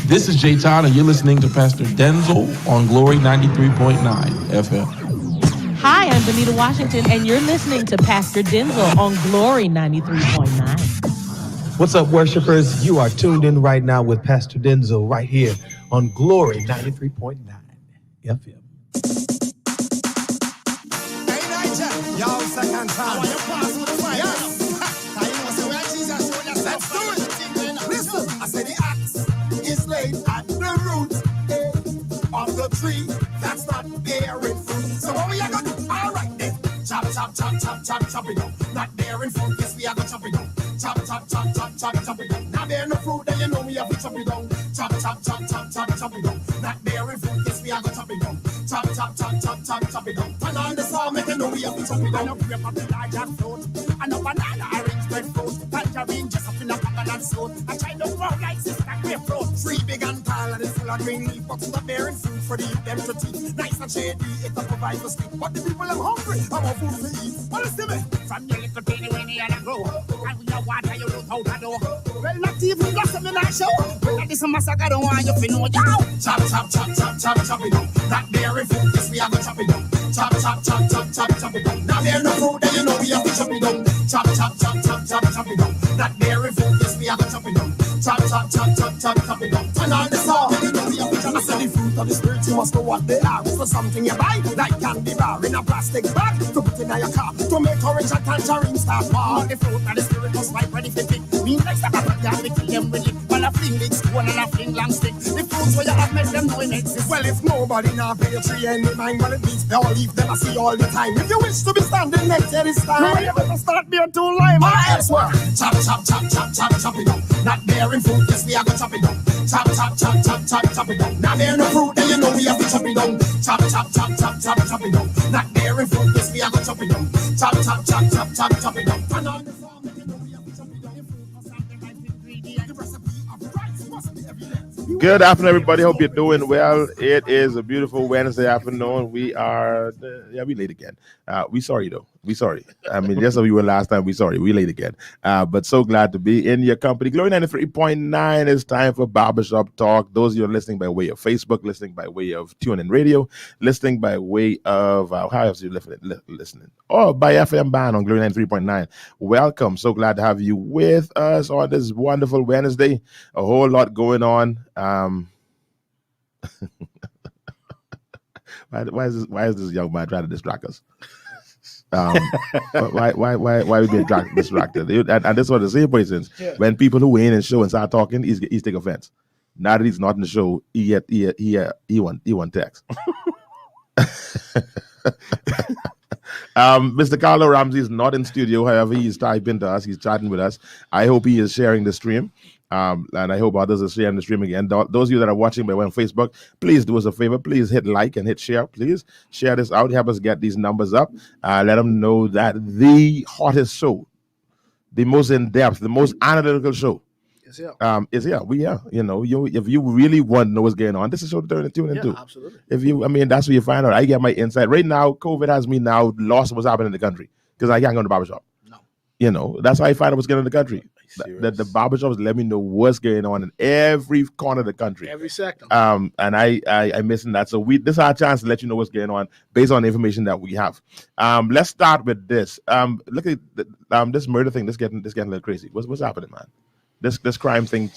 This is Jay Todd, and you're listening to Pastor Denzel on Glory 93.9 FM. Hi, I'm Benita Washington, and you're listening to Pastor Denzel on Glory 93.9. What's up, worshipers? You are tuned in right now with Pastor Denzel right here on Glory 93.9 FM. Hey, Nigel. Yo, second time. I want you pass with the fire. Yes. I know say where Jesus showed us. Let's do it. Listen, I say the axe is laid at the root of the tree that's not bearing fruit. So what we are gonna do? All right then. Chop, chop, chop, chop, chop, chop it down. Not bearing fruit, yes we are gonna chop it down. Chop, chop, chop, chop, chop, chop it down. Not bearing no fruit, then you know we have to chop it down. Chop, chop, chop, chop, chop, chop it down. Not bearing fruit, yes we are gonna chop it down. Chop, chop, chop, chop, chop, chop it down. Turn on the saw, make you know we have to chop it down. I know grape of the large and fruit. I know banana, orange, breadfruit. Tangerine, just up in a packet and suit. I try to grow like sister grapefruit. Tree big and tall and it's full of green leaf, but it's not bearing fruit for the youth them to teach. Nice and shady, it don't provide for sleep. But the people are hungry, I want food to eat. What is it? From your little baby when you had a grow. And with your water you lose out the door. Well, not even got some in our show. Well, this is a massacre, don't want you to know. Yow! Chop, chop, chop, chop, chop, chop it down. Not bearing fruit, yes we have to chop it down. Chop, chop, chop, chop, chop, chop it down. Now bear no fruit, then you know we have to chop it down. Chop, chop, chop, chop, chop, chop it down. Not bearing fruit, yes we have to chop it down. Chop, chop, chop, chop, chop, chop it down. Turn on the saw, then you know we have to chop it down. The fruit of the spirit, you must know what they are. It's for something you buy, like candy bar in a plastic bag. To put in your car, to make orange and tangerine start war. The fruit of the spirit must ripe ready for pick. Mean like Sabbath, you have to kill them with it. Well, a fling big stone and a fling long stick. The fruits where you have made them know it exist. Well, if nobody now pay a tree any mind, well, at least they all leave them I see all the time. If you wish to be standing next to this time, you better start being too lime. Or elsewhere. Chop, chop, chop, chop, chop, chop it down. Not bearing fruit, yes, we have to chop it down. Chop, chop, chop, chop, chop, chop it down. Not bearing no fruit, then you know we have to chop it down. Chop, chop, chop, chop, chop, chop it down. Not bearing fruit, yes, we have to chop it down. Chop, chop, chop, chop, chop, chop it down. Turn on the farm, you know we have to chop it down. The recipe of rice must be evident. Good afternoon, everybody. Hope you're doing well. It is a beautiful Wednesday afternoon. We are, we late again. We sorry though. We sorry. I mean, just as we were last time, we sorry. We late again. But so glad to be in your company. Glory 93.9 is time for Barbershop Talk. Those of you are listening by way of Facebook, listening by way of TuneIn Radio, listening by way of, how else are you listening? Oh, by FM band on Glory 93.9. Welcome. So glad to have you with us on this wonderful Wednesday. A whole lot going on. Why is this young man trying to distract us? Why we being distracted? And this was the same person. Yeah. When people who ain't in the show and start talking, he's take offense. Now that he's not in the show, he want text. Mr. Carlo Ramsey is not in studio. However, he's typing to us. He's chatting with us. I hope he is sharing the stream. And I hope others are sharing the stream again. Those of you that are watching by way of Facebook, please do us a favor. Please hit like and hit share. Please share this out. Help us get these numbers up. Let them know that the hottest show, the most in-depth, the most analytical show is here. We are. You know, if you really want to know what's going on, this is show to tune into. Absolutely. That's where you find out. I get my insight. Right now, COVID has me now lost what's happening in the country because I can't go to the barbershop. No. You know, that's how I find out what's going on in the country. The barbershops let me know what's going on in every corner of the country. Every second. And I'm missing that. So this is our chance to let you know what's going on based on the information that we have. Let's start with this. Look at this murder thing. This getting a little crazy. What's happening, man? This crime thing.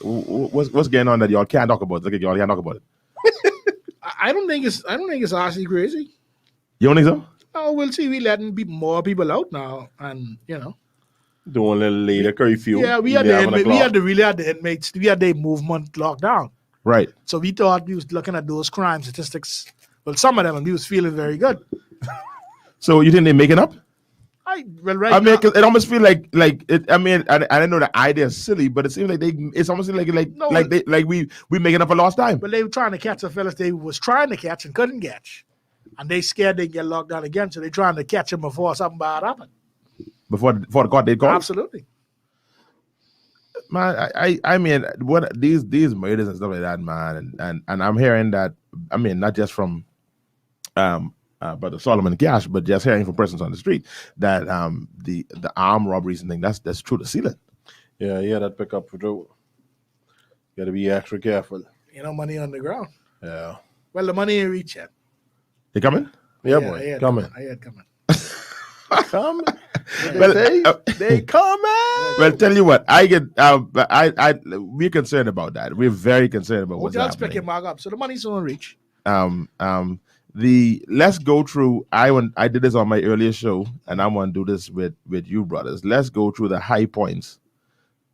What's going on that y'all can't talk about? Look at y'all can't talk about it. I don't think it's actually crazy. You don't think so? Oh, we'll see. We letting more people out now, and you know. Doing a little later curfew. Yeah, we had the inmates. We had the movement locked down. Right. So we thought we was looking at those crime statistics. Well, some of them, and we was feeling very good. So you think they're making up? It almost feel like it. I mean, I know the idea is silly, but it seems like it's almost like we making up for lost time. But they were trying to catch the fellas they was trying to catch and couldn't catch, and they scared they get locked down again. So they trying to catch them before something bad happened. Before the court date call? Absolutely. Man, I mean, what these murders and stuff like that, man, and I'm hearing that. I mean, not just from Brother Solomon Cash, but just hearing from persons on the street that the armed robberies and thing that's true to ceiling. Yeah, that pick up Got to be extra careful. Money on the ground. Yeah. Well, the money ain't reach yet. They coming? Yeah, I boy. had Coming. I had coming. Coming. Well, They coming. well, tell you what, we're concerned about that. We're very concerned about what's Hotels happening. picking back up, so the money's gonna reach. Let's go through. I did this on my earlier show, and I want to do this with you brothers. Let's go through the high points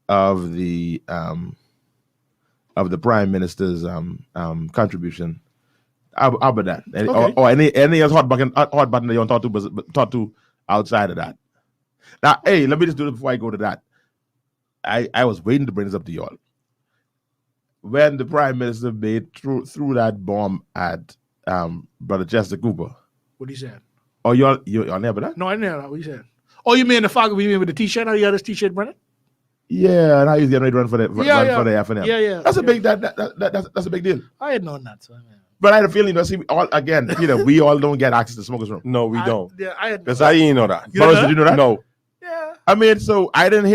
of the Prime Minister's contribution. How about that? Okay. Or any else hot button that you want to talk to outside of that? Now, hey, let me just do this before I go to that. I was waiting to bring this up to y'all. When the Prime Minister made threw that bomb at Brother Chester Cooper. What he said? Oh, y'all never that? No, I didn't know what he said. Oh, you mean the fog? You mean with the T-shirt? How you had this T-shirt, Brennan? Yeah, and I used to get ready to run for the FNM. Yeah. That's a big that's a big deal. I had known that. So, But I had a feeling, we all don't get access to smokers room. No, we don't. Yeah, I had. Because I didn't know that. Boris, did you know that? No. Yeah. I mean, so I didn't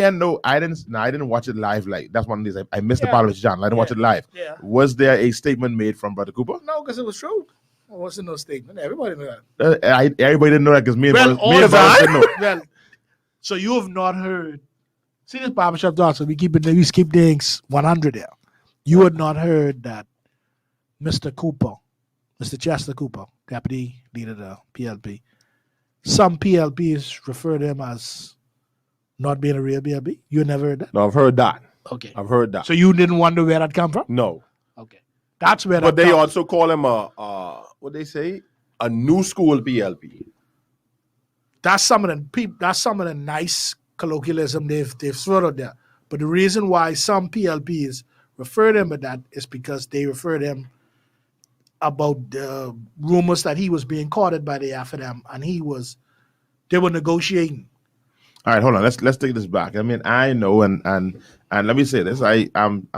watch it live. Like that's one of these. I missed the Parliament channel. I didn't watch it live. Yeah. Was there a statement made from Brother Cooper? No, because it was true. It wasn't no statement. Everybody knew that. Everybody didn't know that because me and Boris didn't know. Well, so you have not heard. See this Barbershop Talk, so we keep things 100 there. You had not heard that Mr. Cooper, Mr. Chester Cooper, deputy leader of the PLP, some PLPs refer to him as not being a real PLP. You never heard that? No, I've heard that. Okay. I've heard that. So you didn't wonder where that come from? No. Okay. That's where But that they come also call him what they say? A new school PLP. That's some of the nice colloquialism they've thrown out there. But the reason why some PLPs refer to him at that is because they refer to him about the rumors that he was being courted by the FNM and they were negotiating. All right, hold on. Let's take this back. I mean, I know, and let me say this. I'm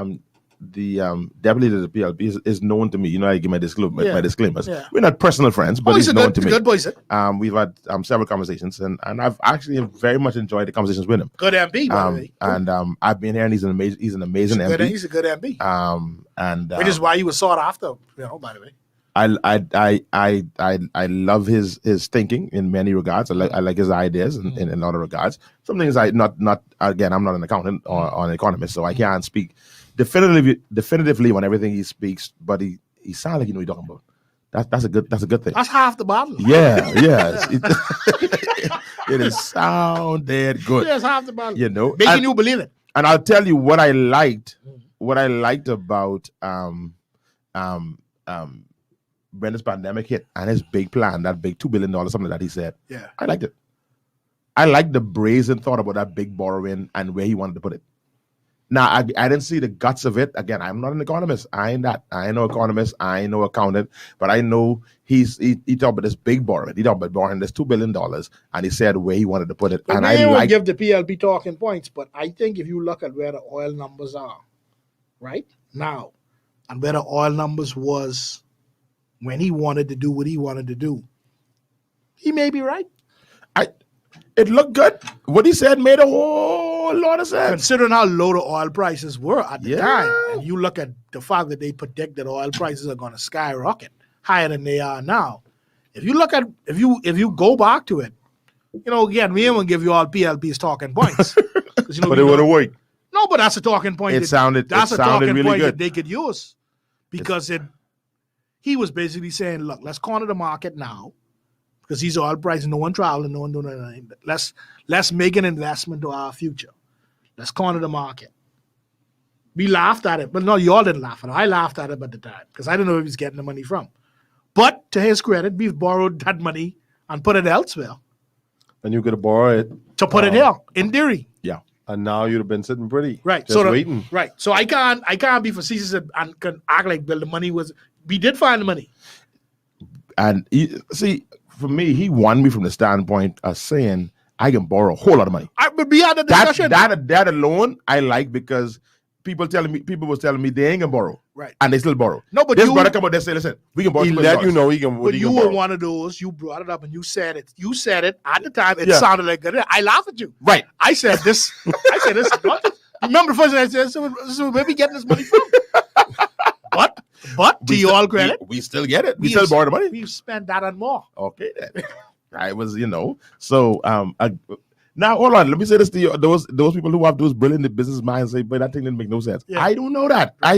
the deputy to the PLP is known to me. You know, I give my disclaimers. Yeah. We're not personal friends, but he's he's known to me. Good boy, sir. We've had several conversations, and I've actually very much enjoyed the conversations with him. Good MP, by the way. And I've been here, and he's an amazing MP. He's a good MP. Which is why he was sought after, by the way. I love his thinking in many regards. I like his ideas in other regards. Some things I'm not an accountant or an economist, so I can't speak definitively on everything he speaks. But he sounds like you know what he's talking about. That's a good thing. That's half the bottle. Yeah. It is sounded good. Yeah, it's half the bottle. You know, making you believe it. And I'll tell you what I liked about Brendan's pandemic hit and his big plan, that big $2 billion, something that he said. Yeah. I liked it. I liked the brazen thought about that big borrowing and where he wanted to put it. Now, I didn't see the guts of it. Again, I'm not an economist. I ain't that. I ain't no economist. I ain't no accountant. But I know he talked about this big borrowing. He talked about borrowing this $2 billion, and he said where he wanted to put it. But and I like give the PLP talking points, but I think if you look at where the oil numbers are right now and where the oil numbers was when he wanted to do what he wanted to do, he may be right. It looked good. What he said made a whole lot of sense. Considering how low the oil prices were at the time, and you look at the fact that they predict that oil prices are going to skyrocket higher than they are now. If you look at if you go back to it, again, we ain't gonna give you all PLP's talking points. But it would have worked. No, but that's a talking point. It sounded really good that they could use because he was basically saying, look, let's corner the market now. Because these oil prices, no one traveling, no one doing anything. Let's make an investment to our future. Let's corner the market. We laughed at it, but no, you all didn't laugh at it. I laughed at it at the time because I didn't know where he was getting the money from. But to his credit, we've borrowed that money and put it elsewhere. And you could have borrowed it. To put it here, in theory. Yeah. And now you'd have been sitting pretty. Right. Just waiting. Right. So I can't be facetious and can act like, well, the money was, we did find the money. And for me, he won me from the standpoint of saying I can borrow a whole lot of money. But we had a discussion. That alone, I like because people was telling me they ain't gonna borrow, right? And they still borrow. No, but this brother come out there say, listen, we can borrow. He let you know he can. But you were one of those. You brought it up and you said it. You said it at the time. It sounded like good. I laughed at you. Right. I said this. I said this. Remember the first thing I said, so where we getting this money from? But to your all credit, we still get it. We still borrow the money. We've spent that and more. Okay, then. I was, so now hold on. Let me say this to you. Those people who have those brilliant business minds say, but that thing didn't make no sense. Yeah. I don't know that. I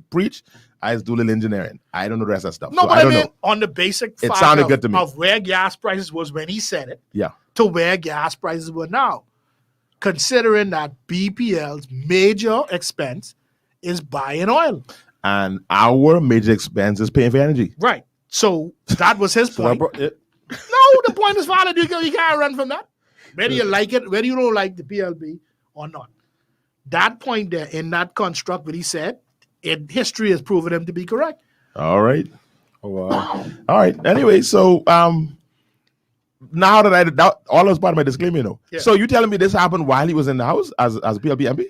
preach. I do a little engineering. I don't know the rest of that stuff. No, so but I don't know. On the basic It fact sounded good to me. of where gas prices was when he said it, Yeah. to where gas prices were now, considering that BPL's major expense is buying oil. And our major expense is paying for energy. Right. So that was his point. No, the point is valid. You can't run from that. Whether you like it, whether you don't like the PLB or not. That point there in that construct, what he said, history has proven him to be correct. All right. Oh, wow. All right. Anyway, so now that all was part of my disclaimer, Yeah. So you telling me this happened while he was in the house as a PLB MP?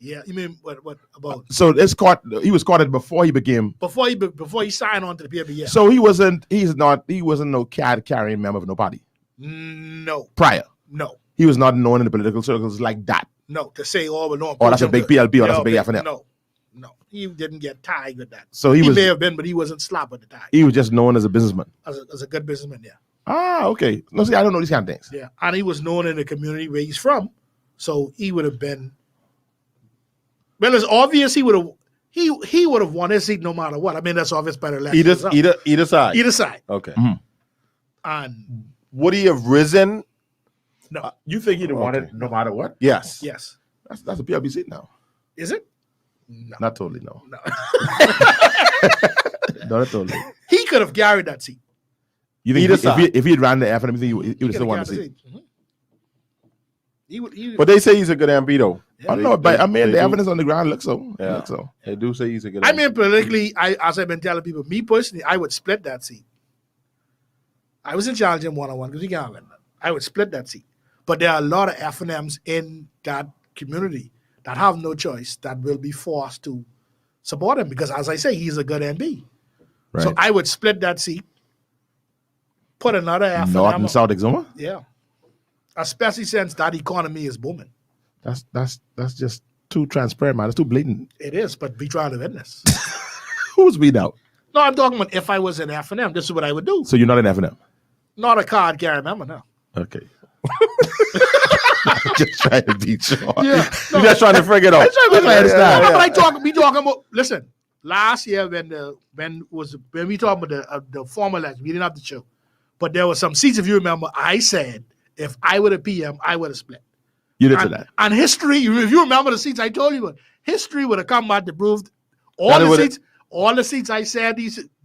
Yeah, you mean what about So he was caught it before he became. before he signed on to the PLB? Yeah. So he wasn't no card carrying member of no party No, prior. no, He was not known in the political circles like that. no. To say but no. Or that's a big PLP or that's a big FNL. No. He didn't get tied with that. So he was, may have been, but he wasn't slapped with the tie. He was just known as a businessman. As a good businessman, yeah. Ah, okay. No, see, I don't know these kind of things. Yeah, and he was known in the community where he's from, so he would have been. Well, it's obvious he would have won his seat no matter what. I mean, that's obvious by the election. Either side. Either side. Okay. Mm-hmm. And would he have risen? no, You think he'd have won it no matter what? Yes. yes, That's a PLB seat now. is it? No, Not totally, no. no. Not totally. He could have carried that seat. You think Either side. if he had ran the F and everything, he would have still won the Carried seat? Mhm. He would. But they say he's a good MP though. I don't know, but I mean, they the do- evidence on the ground looks so. It Yeah. looks so. They do say he's a good I MP. mean, politically, as I've been telling people, me personally, I would split that seat. I was in challenging one-on-one because we can't win that. I would split that seat. But there are a lot of F&Ms in that community that have no choice that will be forced to support him because, as I say, he's a good NB. Right. So I would split that seat, put another F&M. North and South Exuma? Yeah. Especially since that economy is booming. That's just too transparent, man. It's too blatant. It is, but we trying to witness. Who's we out? No, I'm talking about if I was an F&M, this is what I would do. So you're not an F&M? Not a card carrying member, no. Okay. Just trying to be sure. Yeah. You're just trying to figure it out. No, but we talking about. Listen, last year when we talking about the former election, we didn't have the show, but there were some seats. If you remember, I said if I were a PM, I would have split. You did say that. And history, if you remember the seats I told you about, history would have come out to prove all the seats I said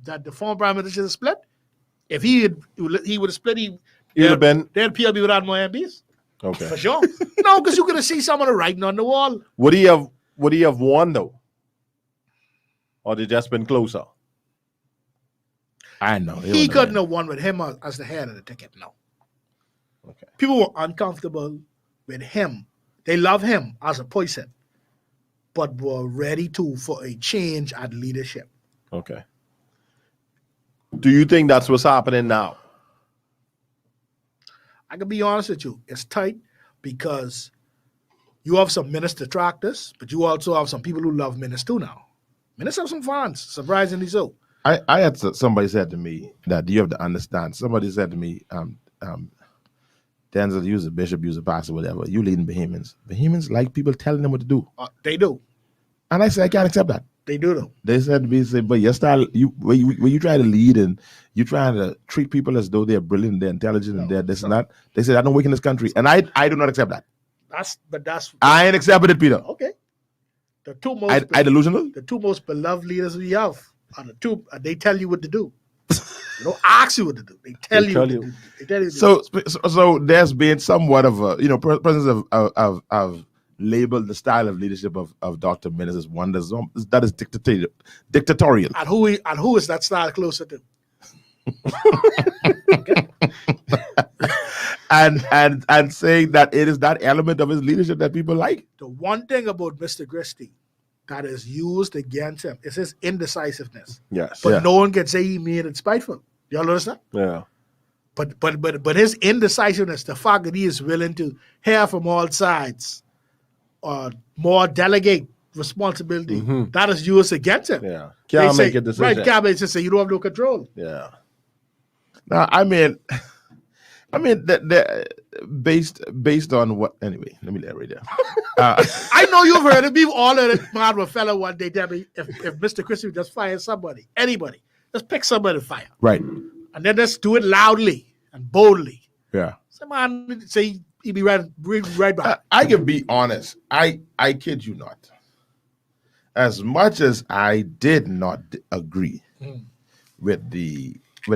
that the former prime minister should have split. If he would have split, he would have been. Then PLB without more MPs. Okay. For sure. No, because you're gonna see some of the writing on the wall. Would he have won though? Or they just been closer? I know. He couldn't have won with him as the head of the ticket. No. Okay. People were uncomfortable with him. They love him as a person, but were ready for a change at leadership. Okay. Do you think that's what's happening now? I can be honest with you. It's tight because you have some minister detractors, but you also have some people who love ministers too now. Ministers have some fans, surprisingly so. I had somebody said to me that you have to understand. Somebody said to me, Denzel, use a bishop, use a pastor, whatever. You leading Bahamians. Bahamians like people telling them what to do. They do. And I said, I can't accept that. They do though. They said to me, but your style, when you try to lead and you trying to treat people as though they're brilliant, they're intelligent, and they're this and that. They said, I don't work in this country. And I do not accept that. I ain't accepted it, Peter. Okay. The two most I delusional? The two most beloved leaders we have are the two. They tell you what to do. They don't ask you what to do. They tell you what to do. They tell you. So there's been somewhat of a presence of labeled the style of leadership of Dr. Menace as one that is dictatorial. And who is that style closer to? and saying that it is that element of his leadership that people like. The one thing about Mr. Christie that is used against him is his indecisiveness. Yes. But no one can say he made it spiteful. Y'all understand? Yeah. But his indecisiveness, the fact that he is willing to hear from all sides, more delegate responsibility. That is used against him. Yeah. They Can't say, make a decision. right, cabinet just say you don't have no control. Yeah. Now, I mean, based on what? Anyway, let me let it right there. I know you've heard it. We've all heard it. Man, a fella one day tell me if Mr. Christie just fire somebody, anybody, just pick somebody to fire. Right. And then just do it loudly and boldly. Yeah. Some man say he be right back. I can be honest. I kid you not. As much as I did not agree with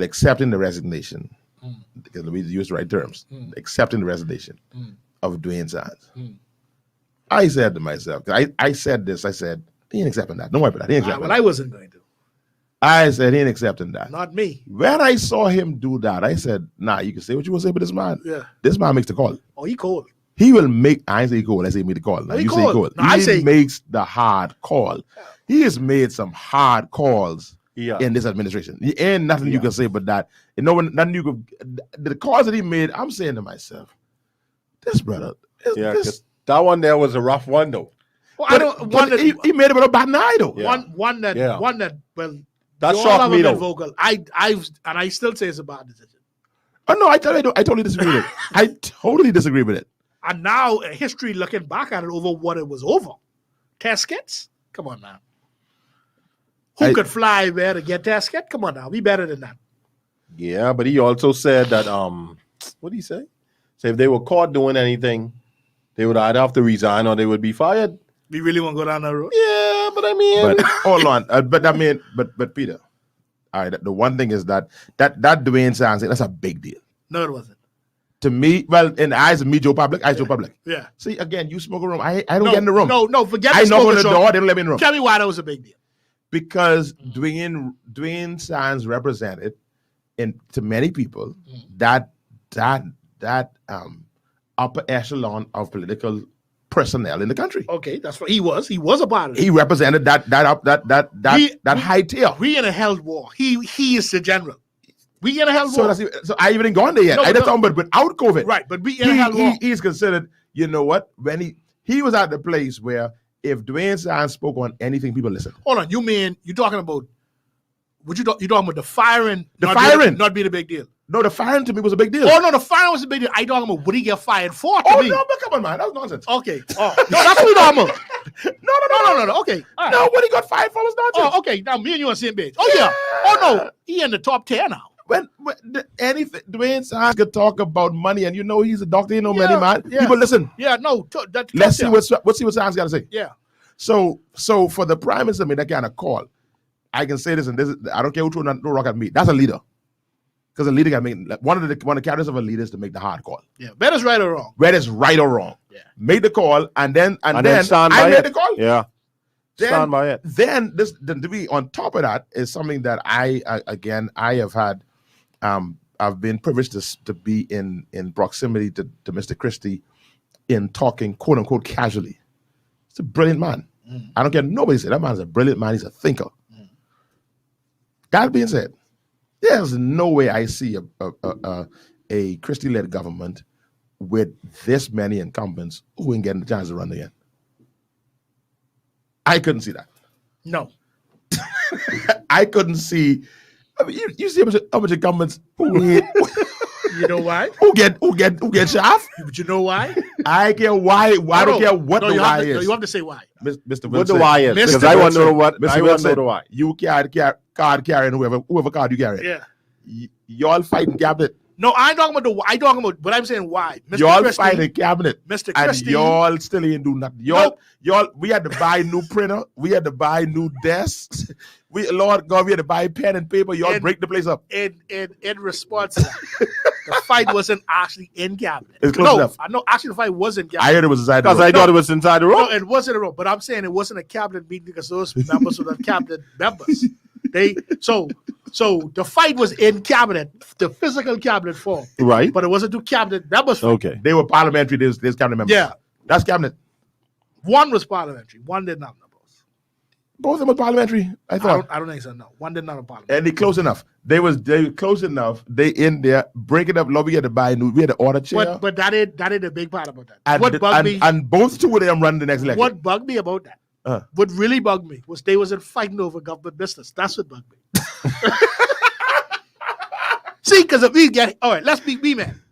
accepting the resignation, because let me use the right terms, accepting the resignation of Dwayne Sands. I said to myself, I said this, I said, he ain't accepting that. Don't worry about that. He ain't accepting Well, that. I wasn't going to. I said, he ain't accepting that. Not me. When I saw him do that, I said, nah, you can say what you want to say, but this man, Yeah. this man makes the call. Oh, he cold. He will make, I ain't say he cold, I say he made the call. Now he you say he cold. cold. No, I He say- makes the hard call. He has made some hard calls Yeah. in this administration. Ain't nothing you can say but that. And no one, nothing you could, the calls that he made, I'm saying to myself, this brother, Yeah. this, 'Cause that one there was a rough one though. Well, I don't but one that he made it with a bad eye though. Yeah. one that Yeah. well That you all shocked have me been though. vocal. I still say it's a bad decision. Oh no, I totally disagree with it. I totally disagree with it. And now history looking back at it over what it was over. Test kits? Come on now. Who could fly where to get test kit? Come on now. We better than that. Yeah, but he also said that what did he say? Say if they were caught doing anything, they would either have to resign or they would be fired. We really want to go down that road? Yeah, but I mean, But hold on, but Peter, all right. The one thing is that Dwayne Sands, that's a big deal No, it wasn't. to me. Well, in the eyes of me, Joe Public, Joe Public. Yeah. See, again, you smoke a room. I don't get in the room. No, forget I the knock on the smoking door. shop. They don't let me in the room Tell me why that was a big deal. because Dwayne Sands represented, to many people, that upper echelon of political personnel in the country. Okay, that's what he was. He was a part of it. He represented that high tier. We in a hell war. He is the general. We in a hell war. So I even ain't gone there yet. No, I just no. talking about without COVID. Right, but we in a hell war. He's considered, you know what? When he was at the place where if Dwayne Sands spoke on anything, people listen. Hold on, you talking about what you talking about the firing? Not being a big deal. No, the firing to me was a big deal. Oh no, the firing was a big deal. I talking about what he get fired for? To Oh, me. no, but come on, man. That's nonsense. Okay. Oh, no, that's what we talking about. No. Okay. All right. No, what he got fired for was nonsense. Oh, okay. Now me and you on the same page. Oh yeah. Oh no, he in the top 10 now. When anything, Dwayne Sands could talk about money, and you know he's a doctor, you know many man. Yeah. People listen. Yeah. No. That, Let's see what Sands got to say. Yeah. So for the prime minister to make that kind of call, I can say this, and this is, I don't care who throw no rock at me. That's a leader, because a leader got to make one of the characteristics of a leader is to make the hard call. Yeah. Whether it's right or wrong. Whether it's right or wrong. Yeah. Make the call, and then stand I by made it. the call. Yeah, stand by it. Then to be on top of that is something that I have had. I've been privileged to be in proximity to Mr. Christie in talking quote unquote casually. He's a brilliant man. I don't care nobody say that man's a brilliant man. He's a thinker. That being said, there's no way I see a Christie-led government with this many incumbents who ain't getting the chance to run again. I couldn't see that. No. I couldn't see. I mean, you see how much incumbents who hate, You know why? who get shaft. But you know why? I care why. I don't care what the why is. No, you have to say why. Mr. What the Wilson, why is? Mr. Because I want to know Wilson, what. Mr. I want to Wilson, know the why. You card carrying whoever card you carry. Yeah. Y'all fighting cabinet. No, I ain't talking about I talking about, but I'm saying why. Mr. Y'all Christie, fighting cabinet. Mr. And Christie. y'all still ain't do nothing. Y'all, we had to buy new printer. We had to buy new desks. Lord God, we had to buy pen and paper. Y'all break the place up. In response to that, the fight wasn't actually in cabinet. It's close enough. I know actually the fight was in cabinet. I heard it was inside the Because room. I thought it was inside the room. No, it wasn't a room, but I'm saying it wasn't a cabinet meeting because those members were not cabinet members. So the fight was in cabinet, the physical cabinet form, Right. but it wasn't two cabinet members. Okay. They were parliamentary. There's cabinet members. Yeah, That's cabinet. one was parliamentary, one did not members. Both of them were parliamentary, I thought. I don't think so. No, one did not have parliament. And they close enough. They were close enough. They in there breaking up lobby. We had to buy new. We had to order chair. But that is a big part about that. And, What bugged me? and both two of them run the next election. What bugged me about that? What really bugged me was they wasn't fighting over government business. That's what bugged me. See, because if we get all right, let's be man.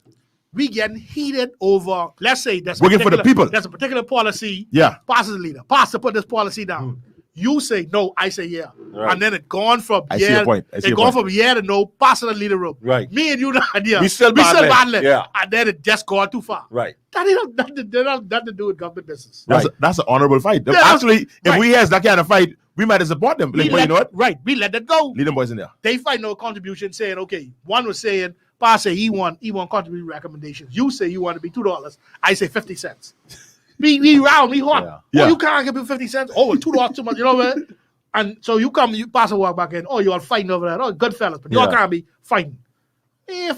We getting heated over. Let's say that's working for the people. That's a particular policy. Yeah. Pastor the leader. Pastor put this policy down. You say no, I say yeah, Right. and then it gone from I see your point. I see it your gone point. from yeah to no. Pastor the leader room. Right. Me and you the idea. We still battling. Yeah. And then it just gone too far. Right. That ain't nothing to do with government business. That's an honorable fight. Yeah, Actually, if right. we has that kind of fight, we might support them. Like, well, you know what? Right. We let that go. Lead them boys in there. They fight no contribution, saying, okay, one was saying, Pastor, he want contribution recommendations. You say you want to be $2. I say 50 cents. We round, we hot. Yeah. Oh, you can't give me 50 cents. Oh, $2 too much. You know what? And so you Pastor walk back in. Oh, you all fighting over that. Oh, good fellas, but y'all can't be fighting.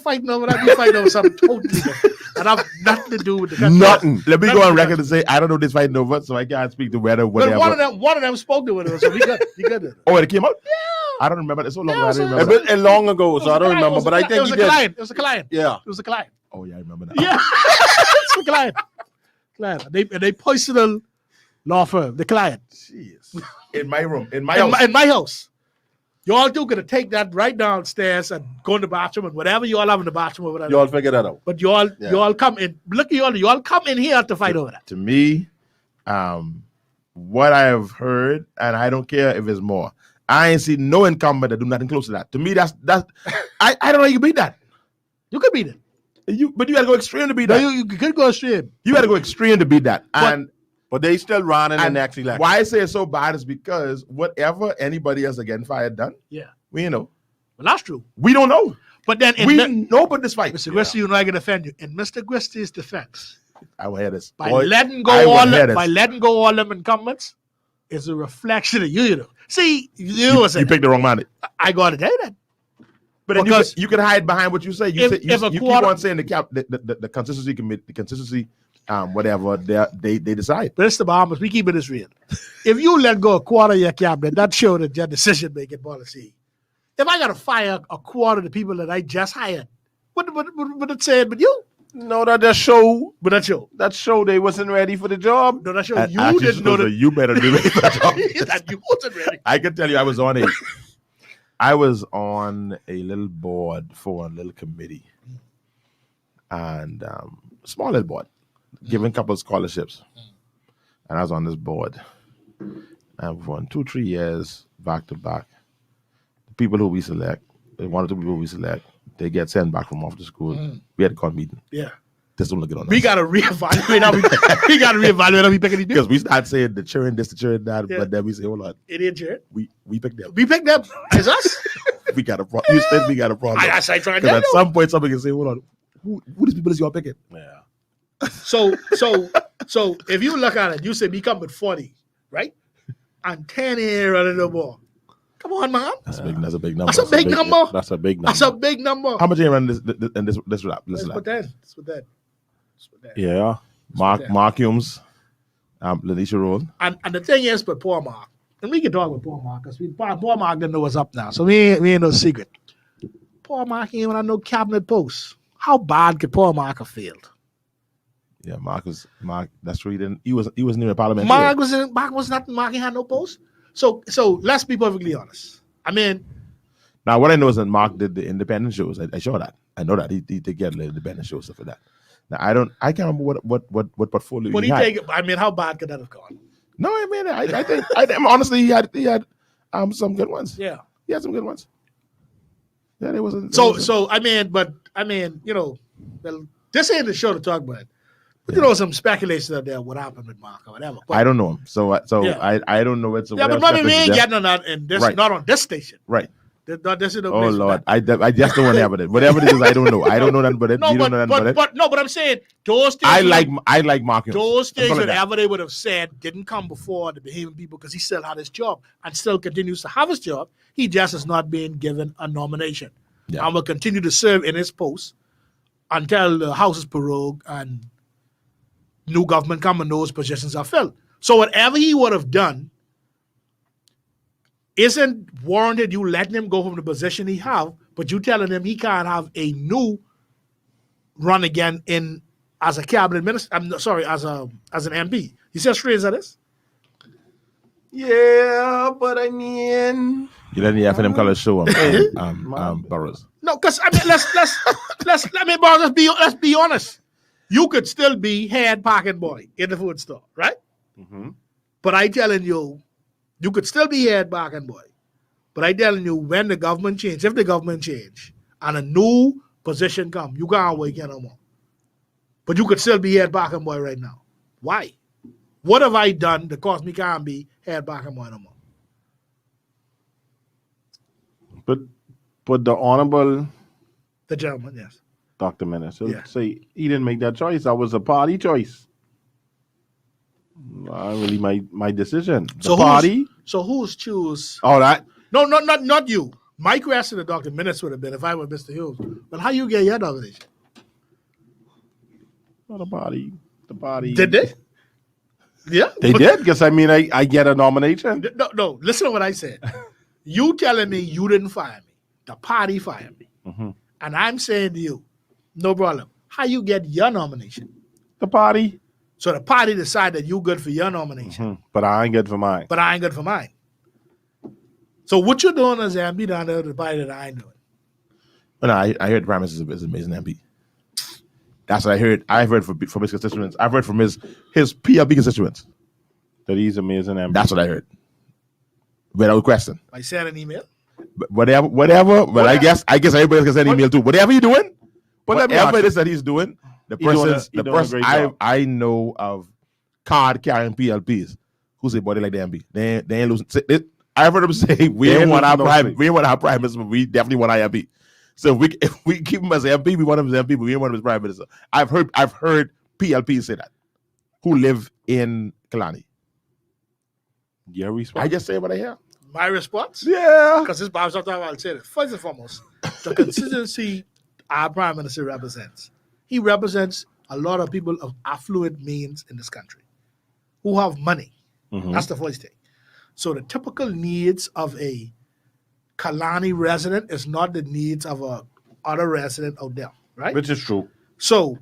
Fighting over that. We fighting over something totally different. And have nothing to do with the country. Nothing. Let me go on Nothing. record and say I don't know this fighting over, so I can't speak to whether whatever. But one of them spoke to it, so we good. We good. Oh, it came out? Yeah. I don't remember. It's so long. Yeah, I so- don't A remember. bit long ago, so I don't remember. But I think it was he a did. client. It was a client. Yeah. It was a client. Oh yeah, I remember that. Yeah, it's the client. They personal law firm. The client Jeez. In my room, in my in house. my house. Y'all two gonna take that right downstairs and go in the bathroom and whatever y'all have in the bathroom over there. You all figure that out. But y'all come in. Look at y'all come in here to fight over that. To me, what I have heard, and I don't care if it's more. I ain't seen no incumbent that do nothing close to that. To me, that's I don't know how you can beat that. You could beat it. But you got to go extreme to beat No, that. you could go straight. You got to go extreme to beat that. But they still run in the And next election. why I say it's so bad is because whatever anybody else getting fired done, Yeah, we know. well that's true. We don't know. But then We know about this fight. Mr. Christie, you know I can defend you. In Mr. Christie's defense, I will hear this. by Boy, letting I will hear this. go all them incumbents is a reflection of you know. See, you know what I'm You saying? picked the wrong man. I gotta tell you that. But then Because you can hide behind what you say. You, if- say, if a you quarter- keep on saying the consistency committee, the consistency, whatever they decide. But it's the Bahamas. We keep it real. If you let go a quarter of your cabinet, that shows that your decision making policy. If I got to fire a quarter of the people that I just hired, what it said? But you, No, that show. but that show, That show they wasn't ready for the job. no, that show And you actually, didn't know so that. you better do it. That you wasn't ready. I can tell you, I was on a little board for a little committee, and small little board, giving a couple of scholarships, and I was on this board, and for 2-3 years back to back, the people who we select, the 1 or 2 people we select, they get sent back from off the school. We had a call meeting. Yeah, Just don't look it on we us. got to reevaluate. We got to reevaluate. How we picking these people? Because we start saying the children this, the children that, Yeah. but then we say, hold on, Idiot, Jared. we picked them. We picked them. It's us. We got a problem. You said we got a problem. I trying to Because tell at you. some point, somebody can say, hold on, who these people is you all picking? Yeah. So if you look at it, you say we come with 40, right? And 10 here running the ball. Come on, man. That's a big number. That's a big number. That's a big number. That's a big number. How much you run this rap? Let's Listen, put that. Let's put that. Yeah. Mark Humes, Lanisha Roll. And the thing is, but poor Mark, and we can talk with poor Mark because poor Mark didn't know what's up now, so we ain't no secret. Poor Mark ain't had no cabinet posts. How bad could poor Mark have failed? Yeah, Mark. That's true. He was near a parliament. Mark ain't had no posts. So let's be perfectly honest. I mean, Now, what I know is that Mark did the independent shows. I saw that. I know that he did get the independent shows stuff for that. Now, I can't remember what portfolio when he had. how bad could that have gone? No, I mean, I think honestly, he had some good ones. Yeah. He had some good ones. Yeah, there wasn't. So I mean, you know, well, this ain't the show to talk about. But you know, some speculation out there what happened with Mark or whatever. But, I don't know him, so Yeah. I don't know. It's yeah, but maybe we ain't getting on that in this, Right. not on this station. right. This is the Oh place for Lord, that. I just don't want to have it. Whatever it is, I don't know. I don't know nothing but it. No, You don't know nothing but it. but I'm saying those things. I like Mark Humes. those things. Let's call it that. Whatever they would have said didn't come before the Bahamian people because he still had his job and still continues to have his job. He just is not being given a nomination. Yeah. And will continue to serve in his post until the House is prorogued and new government come and those positions are filled. So whatever he would have done isn't warranted you letting him go from the position he have, but you telling him he can't have a new run again in as a cabinet minister. I'm sorry, as an MP. You see how strange that is? Yeah, but I mean, You let the FNM colors show him, Burrows. No, because I mean, let's be honest. You could still be head parking boy in the food store, right? Mm-hmm. But I telling you, you could still be head parking boy. But I telling you, when the government change, if the government change and a new position come, you can't wait no more. But you could still be head parking boy right now. Why? What have I done that caused me can't be head parking boy no more? But the honorable The gentleman, yes. Dr. Minister Yeah. say he didn't make that choice. That was a party choice. Not really my decision. The party. So who's choose? Oh, that. No, not you. My question to Dr. Minutes would have been if I were Mr. Hughes. But how you get your nomination? Not the party. The party. Did they? Yeah. They did? Because, I mean, I get a nomination. No. Listen to what I said. You telling me you didn't fire me. The party fired me. Mm-hmm. And I'm saying to you, no problem. How you get your nomination? The party. So the party decided you good for your nomination. Mm-hmm. But I ain't good for mine. But I ain't good for mine. So what you doing as an MP down there with the party that I ain't doing? But no, I heard the Prime Minister is an amazing MP. That's what I heard. I've heard from his constituents. I've heard from his PLP constituents. That he's amazing. MP. That's what I heard. Without question. I sent an email. Whatever. But I guess everybody can send an email too. Whatever he's doing, whatever it is that he's doing, the person I know of card carrying PLPs who say body like the MB. They ain't losing. I've heard them say we ain't want our prime minister, but we definitely want our MP. So if we keep him as an MP, we want him as an MP, but we ain't want him as prime minister. I've heard PLPs say that who live in Kalani. Your response. I just say what I hear. My response? Yeah. Because this Barbershop Talk, I'll say it. First and foremost, the constituency our prime minister represents. He represents a lot of people of affluent means in this country who have money. Mm-hmm. That's the first thing. So the typical needs of a Kalani resident is not the needs of a other resident out there, right? Which is true. So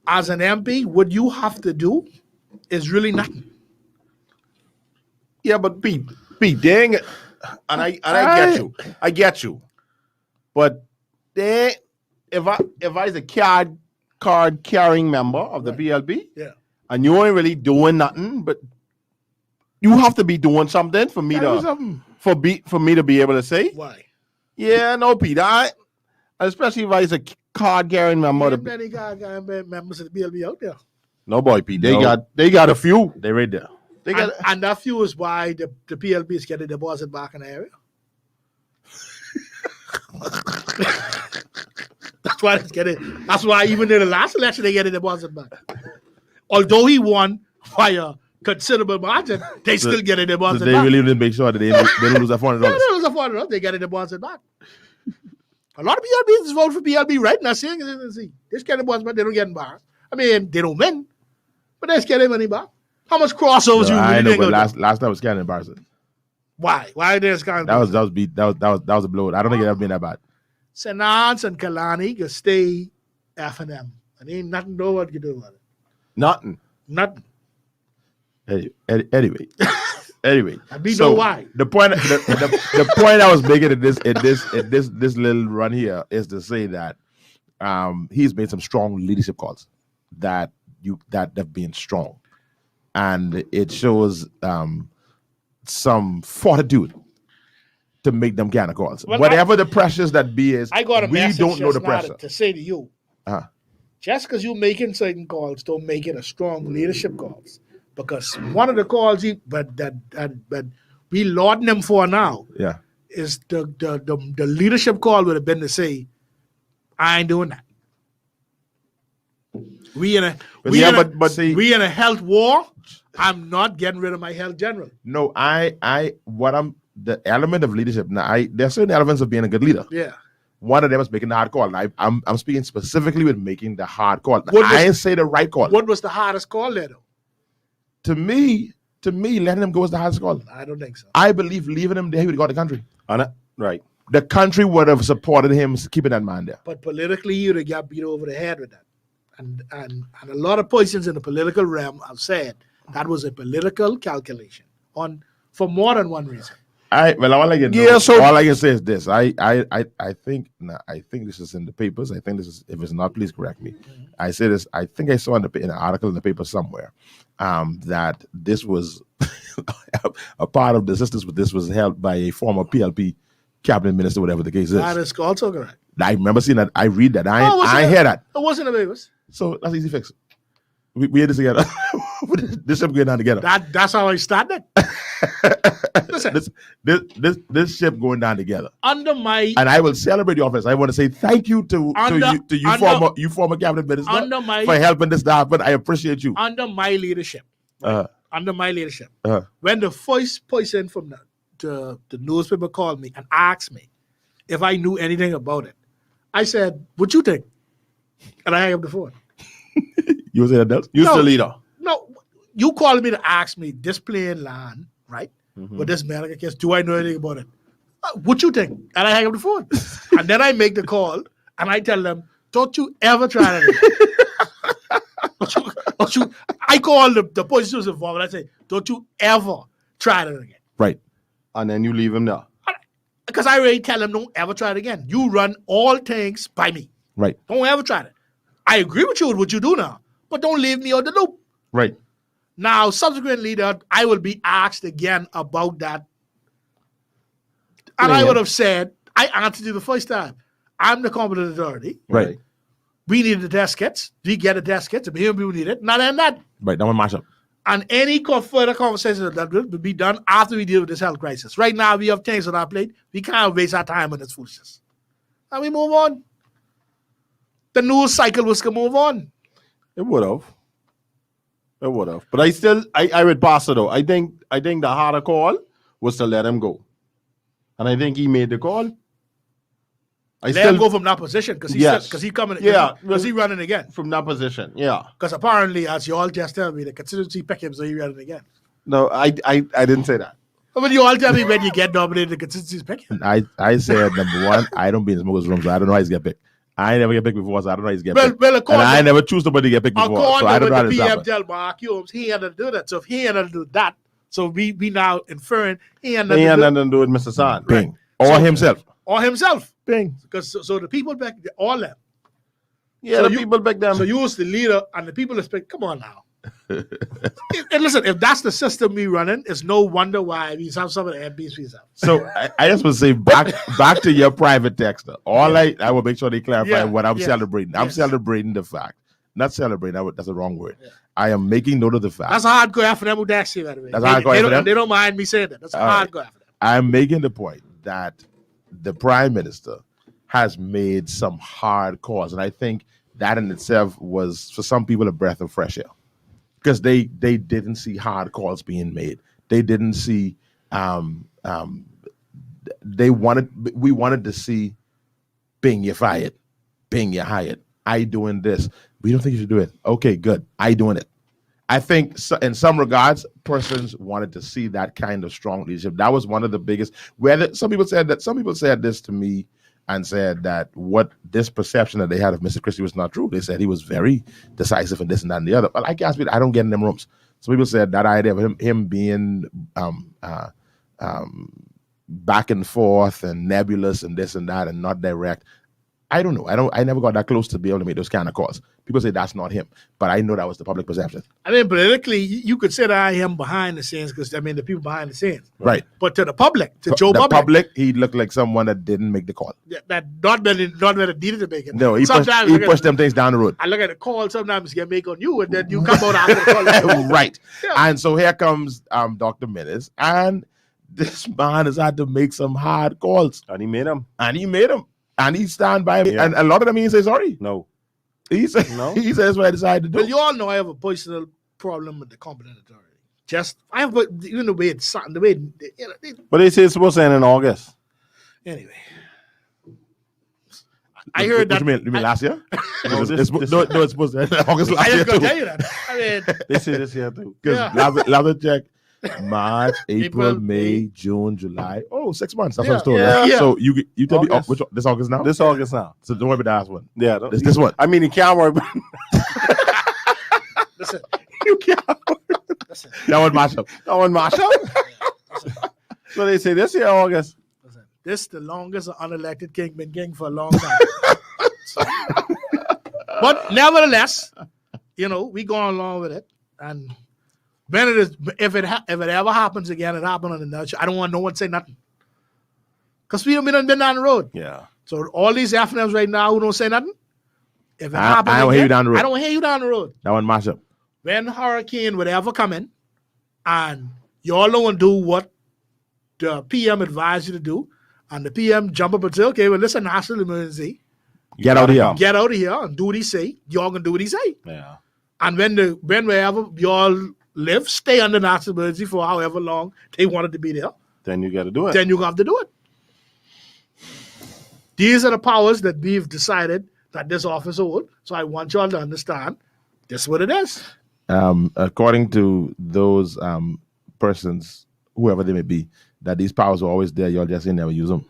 as an MP, what you have to do is really nothing. Yeah, but Pete, dang it. And I get you. But if I is a card carrying member of the PLP, Yeah. and you ain't really doing nothing, but you have to be doing something for me for me to be able to say, Why? yeah, no, Pete, especially if I is a card carrying member of the Many members of the BLB out there. no boy, Pete. No. They got a few. They right there. They got And that few is why the PLB is getting the deposit back in the area. That's why it's getting. That's why even in the last election they get a deposit back. Although he won by a considerable margin, they still get a deposit So they back. really didn't make sure that they don't lose that $400. Yeah, they lose a $400, they get a deposit back. A lot of PLBs vote for PLB right now. See, they get a deposit back, they don't get it back. I mean, they don't win, but they just get their money back. How much crossovers you I really know, think? but last time was kind of embarrassing. Why? Why they just kind That was a blow. I don't think it ever been that bad. Senance and Kalani can stay F&M. And ain't nothing to what you do about it. nothing. Nothing. Anyway. And we know why. The point I was making in this little run here is to say that he's made some strong leadership calls that have been strong, and it shows some fortitude to make them kind of calls. Well, Whatever the pressures that be is, I got a we message don't know just the now pressure. to say to you. Uh-huh. Just because you're making certain calls, don't make it a strong leadership calls. Because one of the calls, but we lauding them for now, Yeah. is the leadership call would have been to say, I ain't doing that. We in a health war. I'm not getting rid of my health general. No, the element of leadership. Now, there's certain elements of being a good leader. Yeah. One of them is making the hard call. And I'm speaking specifically with making the hard call. What was- I didn't say the right call. What was the hardest call there, though? To me, To me, letting him go is the hardest call. I don't think so. I believe leaving him there, he would have got the country. Right. The country would have supported him keeping that man there. But politically, you'd have got beat over the head with that. And a lot of persons in the political realm have said that was a political calculation for more than one reason. All I can say is this. I think this is in the papers. I think this is, if it's not, please correct me. I say this. I think I saw in an article in the paper somewhere that this was a part of the assistance with this was held by a former PLP cabinet minister, whatever the case is. That is also correct. I remember seeing that. I read that. I hear that. It wasn't the papers. So that's easy fix. We had this together. This ship going down together. That's how I started. Listen, this ship going down together. Under my and I will celebrate your office. I want to say thank you to you former cabinet minister for helping this to happen. I appreciate you. Under my leadership. When the first person from the newspaper called me and asked me if I knew anything about it, I said, "What you think?" And I hung up the phone. You was that else? You're the leader. No, you called me to ask me this plane land, right? With this American case, do I know anything about it? What you think? And I hang up the phone. And then I make the call and I tell them, don't you ever try that again. I call the person who's involved and I say, don't you ever try that again. Right. And then you leave him there. Because I already tell them, don't ever try it again. You run all things by me. Right. Don't ever try it. I agree with you with what you do now, but don't leave me out the loop. Right. Now, subsequently, I will be asked again about that. And I would have said, I answered you the first time. I'm the competent authority. Right. We needed the test kits. We get the test kits. If people need it, not in that. Right. That one match up. And any further conversation that will be done after we deal with this health crisis. Right now, we have things on our plate. We can't waste our time on this foolishness. And we move on. The news cycle was going to move on. It would have. But I would pass it though. I think the harder call was to let him go. And I think he made the call. Let him go from that position because he's coming. Yeah. Because he's running again. From that position, yeah. Because apparently, as you all just tell me, the constituency pick him, so he's running again. No, I didn't say that. But you all tell me when you get nominated, the constituency pick him. I said, number one, I don't be in smokers' room, so I don't know how he's get picked. I ain't never get picked before, so I don't know how he's get picked. And I never choose somebody to get picked before, so I don't know how this happen. According to the PM Mark Humes, he had to do that. So if he had to do that, so we now inferring he had nothing to do with Mr. San. Bing. Right. Or himself. Bing. Because so the people back, all them. Yeah, so people back them. So you was the leader, and the people expect, come on now. And listen, if that's the system we running, it's no wonder why we have some of the MPs we have. So I just want to say back to your private texter. I will make sure they clarify what I'm celebrating. I'm celebrating the fact. Not celebrating, that's the wrong word. Yeah. I am making note of the fact. That's a hard go for them who tax you, by the way. That's hard go for them? They don't mind me saying that. That's a hard go for them. I'm making the point that the Prime Minister has made some hard calls. And I think that in itself was, for some people, a breath of fresh air. Because they didn't see hard calls being made. They didn't see we wanted to see Bing, you're fired. Bing, you're hired. I doing this. We don't think you should do it. Okay, good. I doing it. I think in some regards, persons wanted to see that kind of strong leadership. That was one of the biggest. Some people said this to me and said that what this perception that they had of Mr. Christie was not true. They said he was very decisive in this and that and the other. But I guess I don't get in them rooms. Some people said that idea of him being back and forth and nebulous and this and that and not direct. I don't know. I never got that close to be able to make those kind of calls. People say that's not him, but I know that was the public perception. I mean, politically, you could say that I am behind the scenes because the people behind the scenes, right? But to the public, to Joe public, he looked like someone that didn't make the call. That not really needed to make it. No, he pushed them things down the road. I look at the call sometimes get make on you, and then you come out after the call. Right. Yeah. And so here comes Dr. Minnis, and this man has had to make some hard calls, and he made them. And he stand by him. Yeah. And a lot of them, he say sorry. No. He says, he says what I decided to do. Well, you all know I have a personal problem with the competent authority. I have, even the way it's the way. But they say it's supposed to end in August. Anyway. I heard that. You mean last year? No, it's supposed to end in August last year. I just going to tell you that. I mean. They say this year too. Because Lather check. March, April, April, May, May. June, July. Oh, 6 months. That's Yeah, what I'm told. yeah, yeah. So you tell me August. this August now? This August now. So don't worry about the last one. Yeah. This one. I mean, you can't worry about Listen, you can't. listen, That one mashup. That one, Marshall. So they say this year August. listen. This is the longest unelected king been king for a long time. But nevertheless, we going along with it. And when it is, if it ever happens again, it happened on the nudge. I don't want no one to say nothing. Because we have been down the road. Yeah. So all these FNMs right now who don't say nothing, if it happens I don't again, hear you down the road. I don't hear you down the road. That one mashup. When hurricane would ever come in, and y'all don't do what the PM advised you to do, and the PM jump up and say, okay, well, this is a national emergency. Get out of here. Get out of here and do what he say. Y'all can do what he say. Yeah. And when wherever y'all live, stay under national emergency for however long they wanted to be there, Then you got to do it. then you have to do it. These are the powers that we've decided that this office holds. So I want y'all to understand this is what it is. According to those persons, whoever they may be, that these powers are always there. Y'all just ain't never use them.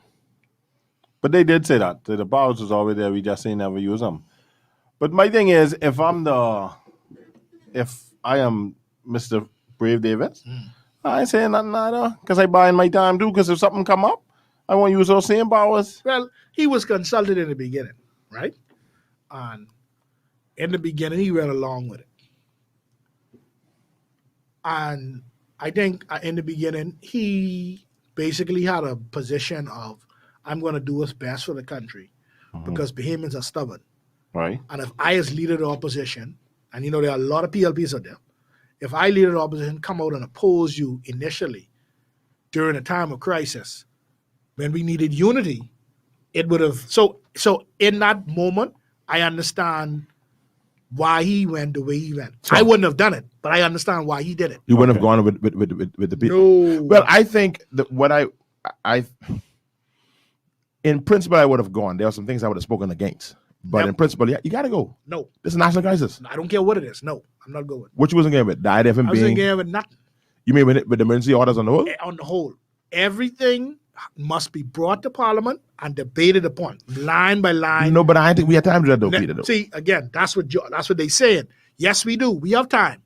But they did say that. The powers was always there. We just ain't never use them. But my thing is, if I am Mr. Brave Davis, I ain't saying nothing either. Because I buying my time too. Because if something come up, I want to use those same powers. Well, he was consulted in the beginning, right? And in the beginning, he went along with it. And I think in the beginning, he basically had a position of, I'm going to do what's best for the country because Bahamians are stubborn. Right. And if I, as leader of the opposition, and there are a lot of PLPs out there, if I, leader of the opposition, come out and oppose you initially during a time of crisis, when we needed unity, it would have. So in that moment, I understand why he went the way he went. I wouldn't have done it, but I understand why he did it. You wouldn't have gone with the people. No. Well, I think that what I in principle I would have gone. There are some things I would have spoken against, but Yep. in principle, yeah, you got to go. No. This is a national crisis. I don't care what it is. No, I'm not going. What you wasn't getting with? The idea of him I wasn't being. getting with nothing. You mean with the emergency orders on the whole? On the whole, everything must be brought to Parliament and debated upon, line by line. No, but I think we had time to do that, though, Peter. Though. See, again, that's what they saying. Yes, we do. We have time.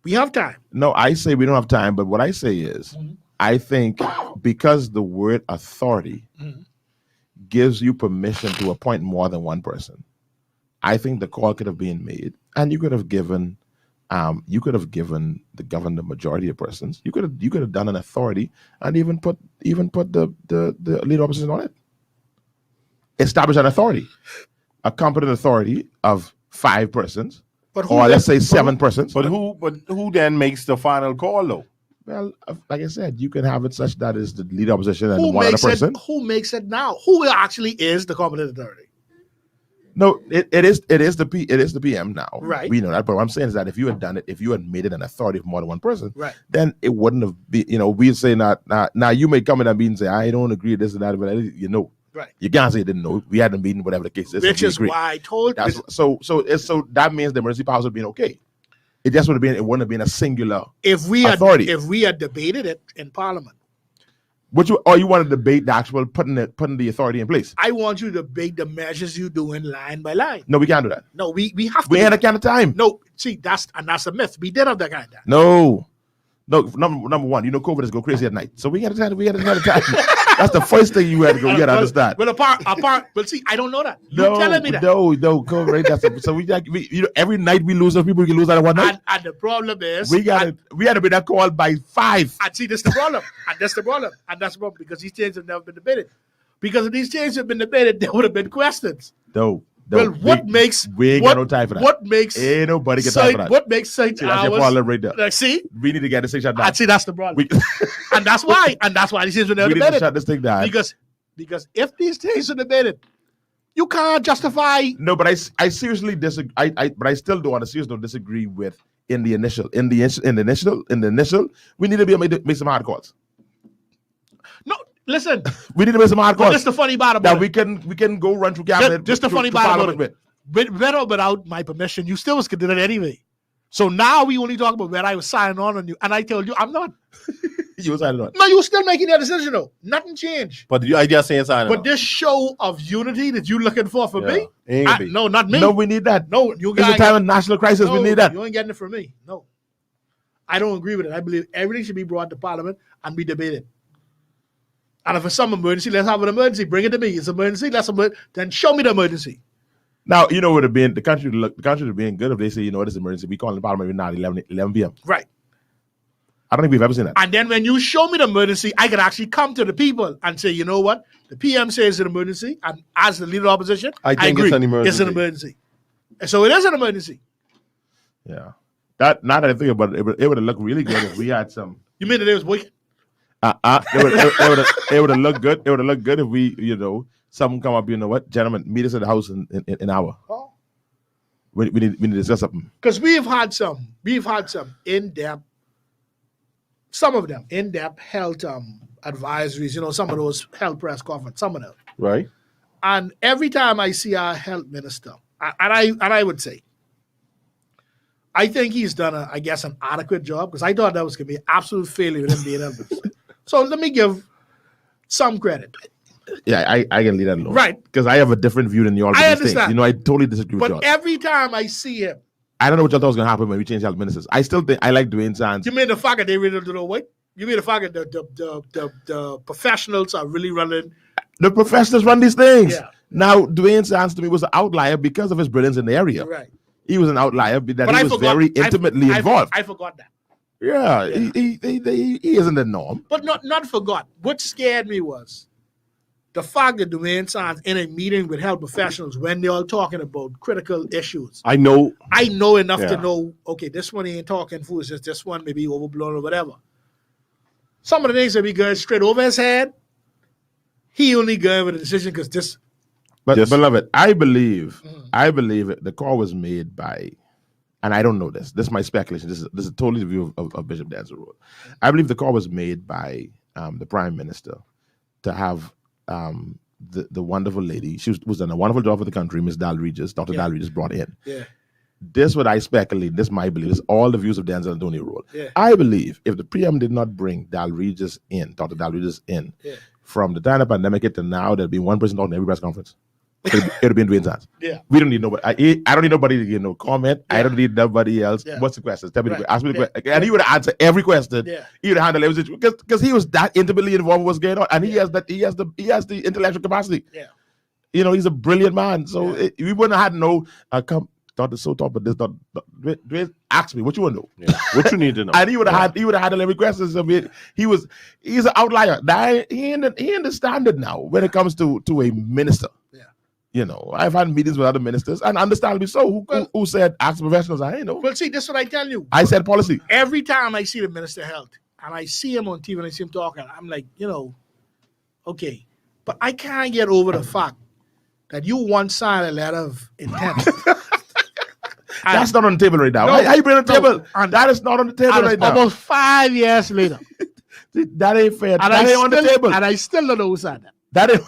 We have time. No, I say we don't have time, but what I say is, I think because the word authority gives you permission to appoint more than one person, I think the call could have been made, and you could have given the governor the majority of persons. You could have done an authority and even put the leader opposition on it. Establish an authority, a competent authority of 5 persons, or let's say 7 persons. But who then makes the final call though? Well, like I said, you can have it such that is the leader opposition and Who one other makes person. Who makes it now? Who actually is the competent authority? No, it is the PM now. Right. We know that. But what I'm saying is that if you had done it, if you had made it an authority for more than one person, Right. then it wouldn't have been. We'd say now you may come in and and say I don't agree with this and that, but Right. you can't say you didn't know. We hadn't been whatever the case is. Which we is agree. why I told you. So that means the emergency powers would have been okay. It just would have been. It wouldn't have been a singular If we authority. had debated it in Parliament, Or you want to debate the actual putting the authority in place? I want you to debate the measures you do in line by line. No, we can't do that. No, we have to. We ain't that kind of time. No, see, that's a myth. We did have that kind of time. No. Number one, COVID is go crazy at night. So we had another time. That's the first thing you had to go. You got to understand. Well, apart. But see, I don't know that. You're telling me that. No, COVID. Right? So we every night we lose those people. We can lose that one night. And the problem is we had to be that called by 5. And see, that's the problem. And that's the problem because these changes have never been debated. Because if these changes have been debated, there would have been questions. No. Well, we ain't got no time for that. What makes ain't nobody get time for that? What makes such See, that's your hours? problem right there. Like, see, we need to get this thing shut down. and see, that's the problem. And that's why these things were never we need to debated. shut this thing down. Because if these things are debated, you can't justify. No, but I seriously disagree. But I still don't. On a serious note, disagree with in the initial. We need to be able to make some hard calls. No, listen. We need to make some hard calls. That's the funny part about that it. we can go run through cabinet. Just the funny part about it. with. With or without my permission, you still was considered anyway. So now we only talk about whether I was signing on you, and I told you I'm not. You was signing on. No, you were still making that decision though. Nothing changed. But I just saying signing But on. this show of unity that you looking for me, Ain't gonna be. no, not me. No, we need that. No, you It's a guys. time of national crisis. No, We need that. You ain't getting it from me. No, I don't agree with it. I believe everything should be brought to Parliament and be debated. And if it's some emergency, let's have an emergency. Bring it to me. It's emergency. Then show me the emergency. Now, you know, would have been the country would have been good if they say, you know, it's emergency. We call the Parliament now at 11 p.m. Right. I don't think we've ever seen that. And then when you show me the emergency, I can actually come to the people and say, you know what? The PM says it's an emergency. And as the leader of opposition, I think agree. it's an emergency. It's an emergency. And so it is an emergency. Yeah. That now that I think about it, it would have looked really good if we had some. You mean that it was wicked? It would have looked good. It would have looked good if we, you know, someone come up, you know what, gentlemen, meet us at the house in an hour. Oh. We need to discuss something. Because we've had some in-depth, some of them in-depth health advisories, you know, some of those health press conferences, some of them. Right. And every time I see our health minister, and I would say, I think he's done an adequate job, because I thought that was going to be an absolute failure with him being health minister. So let me give some credit. Yeah, I can leave that alone. Right. Because I have a different view than y'all. I these things. understand. You know, I totally disagree with But y'all. every time I see him, I don't know what y'all thought was going to happen when we change health ministers. I still think I like Dwayne Sands. you mean the fact that they really don't know what? You mean the fact that the professionals are really running? The professionals run these things. Yeah. Now, Dwayne Sands to me was an outlier because of his brilliance in the area. Right. He was an outlier that But he I was forgot- very intimately involved. I forgot that. Yeah. He isn't the norm. But not forgot. What scared me was the fact that Dwayne Sands in a meeting with health professionals when they're all talking about critical issues. I know. I know enough to Yeah. know, okay, this one ain't talking foolishness, this one may be overblown or whatever. Some of the things that be going straight over his head, he only going with a decision because this. But Yes. beloved, I believe it, the call was made by, and I don't know this. This is my speculation. This is totally the view of Bishop Denzel Road. I believe the call was made by the Prime Minister to have the wonderful lady. She was done a wonderful job for the country, Miss Dal Regis, Dr. Dal Regis brought in. Yeah. This what I speculate. This my belief. This is all the views of Denzel and Tony Road. Yeah. I believe if the PM did not bring Dal Regis in, Dr. Dal Regis in, from the time of the pandemic to now, there'd be one person talking in every press conference. It'd be in Dwayne Sands. Yeah. We don't need nobody. I don't need nobody to give no comment. I don't need nobody else. Yeah. What's the question? Tell me Right. the question. Ask me the Yeah. question. And he would answer every question. Yeah. He would handle everything because he was that intimately involved with what's going on, and he has the intellectual capacity. Yeah. You know, he's a brilliant man. So we wouldn't have had no thought this so top, but this thought. Dwayne, ask me what you want to know. Yeah. What you need to know. And he would have had every question. So he's an outlier. He ain't the standard now when it comes to a minister. Yeah. You know, I've had meetings with other ministers, and understandably so, who said ask professionals. I ain't know. Well, see, this is what I tell you. I said policy. Every time I see the Minister of Health and I see him on TV and I see him talking, I'm like, you know, okay. But I can't get over the fact that you once signed a letter of intent. That's not on the table right now. No, How you bring on the no, table? and- That is not on the table And right it's now. almost 5 years later. That ain't fair. And That ain't on the table. And I still don't know who signed that. That ain't.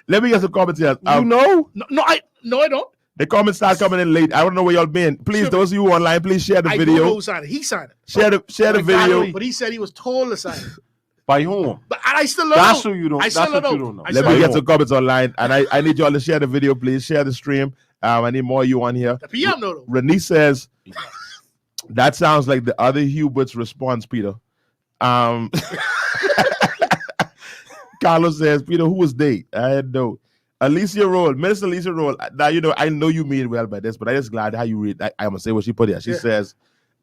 Let me get some comments here. You know? No, I don't. The comments start coming in late. I don't know where y'all been. Please, Sure. those of you online, please share the I don't know video. who signed it. He signed it. Share the video. But he said he was told to sign it. By whom? But and I still don't That's know. who you don't. I That's still what don't you know. don't know. I Let still me don't get some comments online, and I need y'all to share the video, please. Share the stream. I need more of you on here. The PM know though. Renee says, that sounds like the other Hubert's response, Peter. Carlos says, Peter, who was they? I know. Alicia Roll, Minister Alicia Roll. Now, you know, I know you mean well by this, but I'm just glad how you read. I'm going to say what she put here. She says,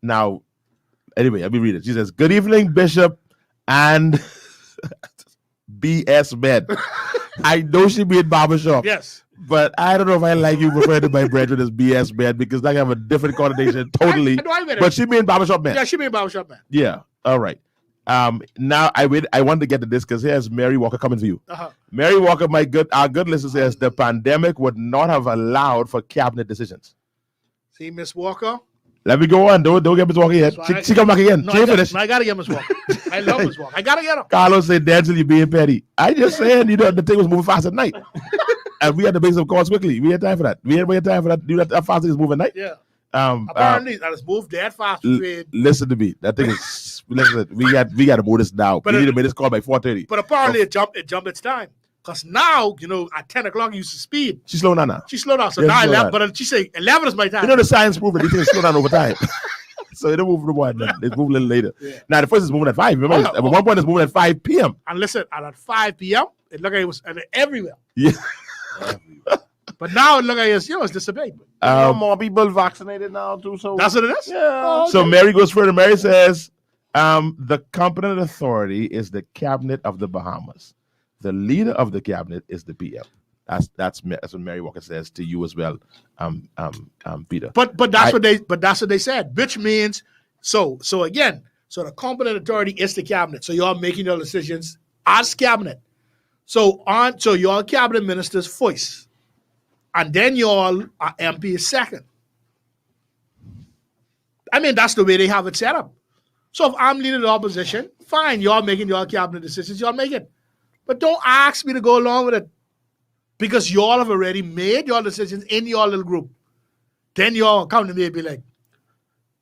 now, anyway, let me read it. She says, good evening, Bishop and BS Men. I know she mean barbershop. Yes. But I don't know if I like you referring to my brethren as BS Man because that have a different connotation totally. I get it. But she mean barbershop man. Yeah, she mean barbershop man. Yeah. All right. Now I want to get to this because here's Mary Walker coming for you. Uh-huh. Mary Walker, our good listener says the pandemic would not have allowed for cabinet decisions. See, Miss Walker. Let me go on. Don't get Miss Walker yet. She come back again. No, She ain't finished. I gotta get Miss Walker. I love Miss Walker. I gotta get her. Carlos said, Denzel, you being petty. I just saying, you know, the thing was moving fast at night. And we had to make some calls quickly. We had time for that. We had time for that. Do that fast thing is moving at night. Yeah. Apparently, that has moved that fast. Listen to me. That thing is. Listen, we got to move this now. But we need to make this call by 4:30. But apparently, it jumped its time. Because now, at 10 o'clock, you used to speed. She's slowing down now. She slowed down. So Yeah, now slow 11. down. But she say 11 is my time. You know the science proves that these things slow down over time. So it don't move for the one. It's moving a little later. Yeah. Now the first is moving at 5. Remember, at one point it's moving at 5 p.m. And listen, and at 5 p.m., it looked like it was everywhere. Yeah. But now it look like it's disobeyed. More people vaccinated now too. So That's what it is? Yeah. Oh, okay. So Mary goes further. Mary says, the competent authority is the cabinet of the Bahamas. The leader of the cabinet is the PM. That's what Mary Walker says to you as well, Peter. But that's what they said, which means so the competent authority is the cabinet. So y'all making your decisions as cabinet. So y'all cabinet ministers first, and then y'all are MP second. I mean, that's the way they have it set up. So if I'm leading the opposition, fine, y'all making your cabinet decisions, y'all make it. But don't ask me to go along with it. Because y'all have already made your decisions in your little group. Then y'all come to me and be like,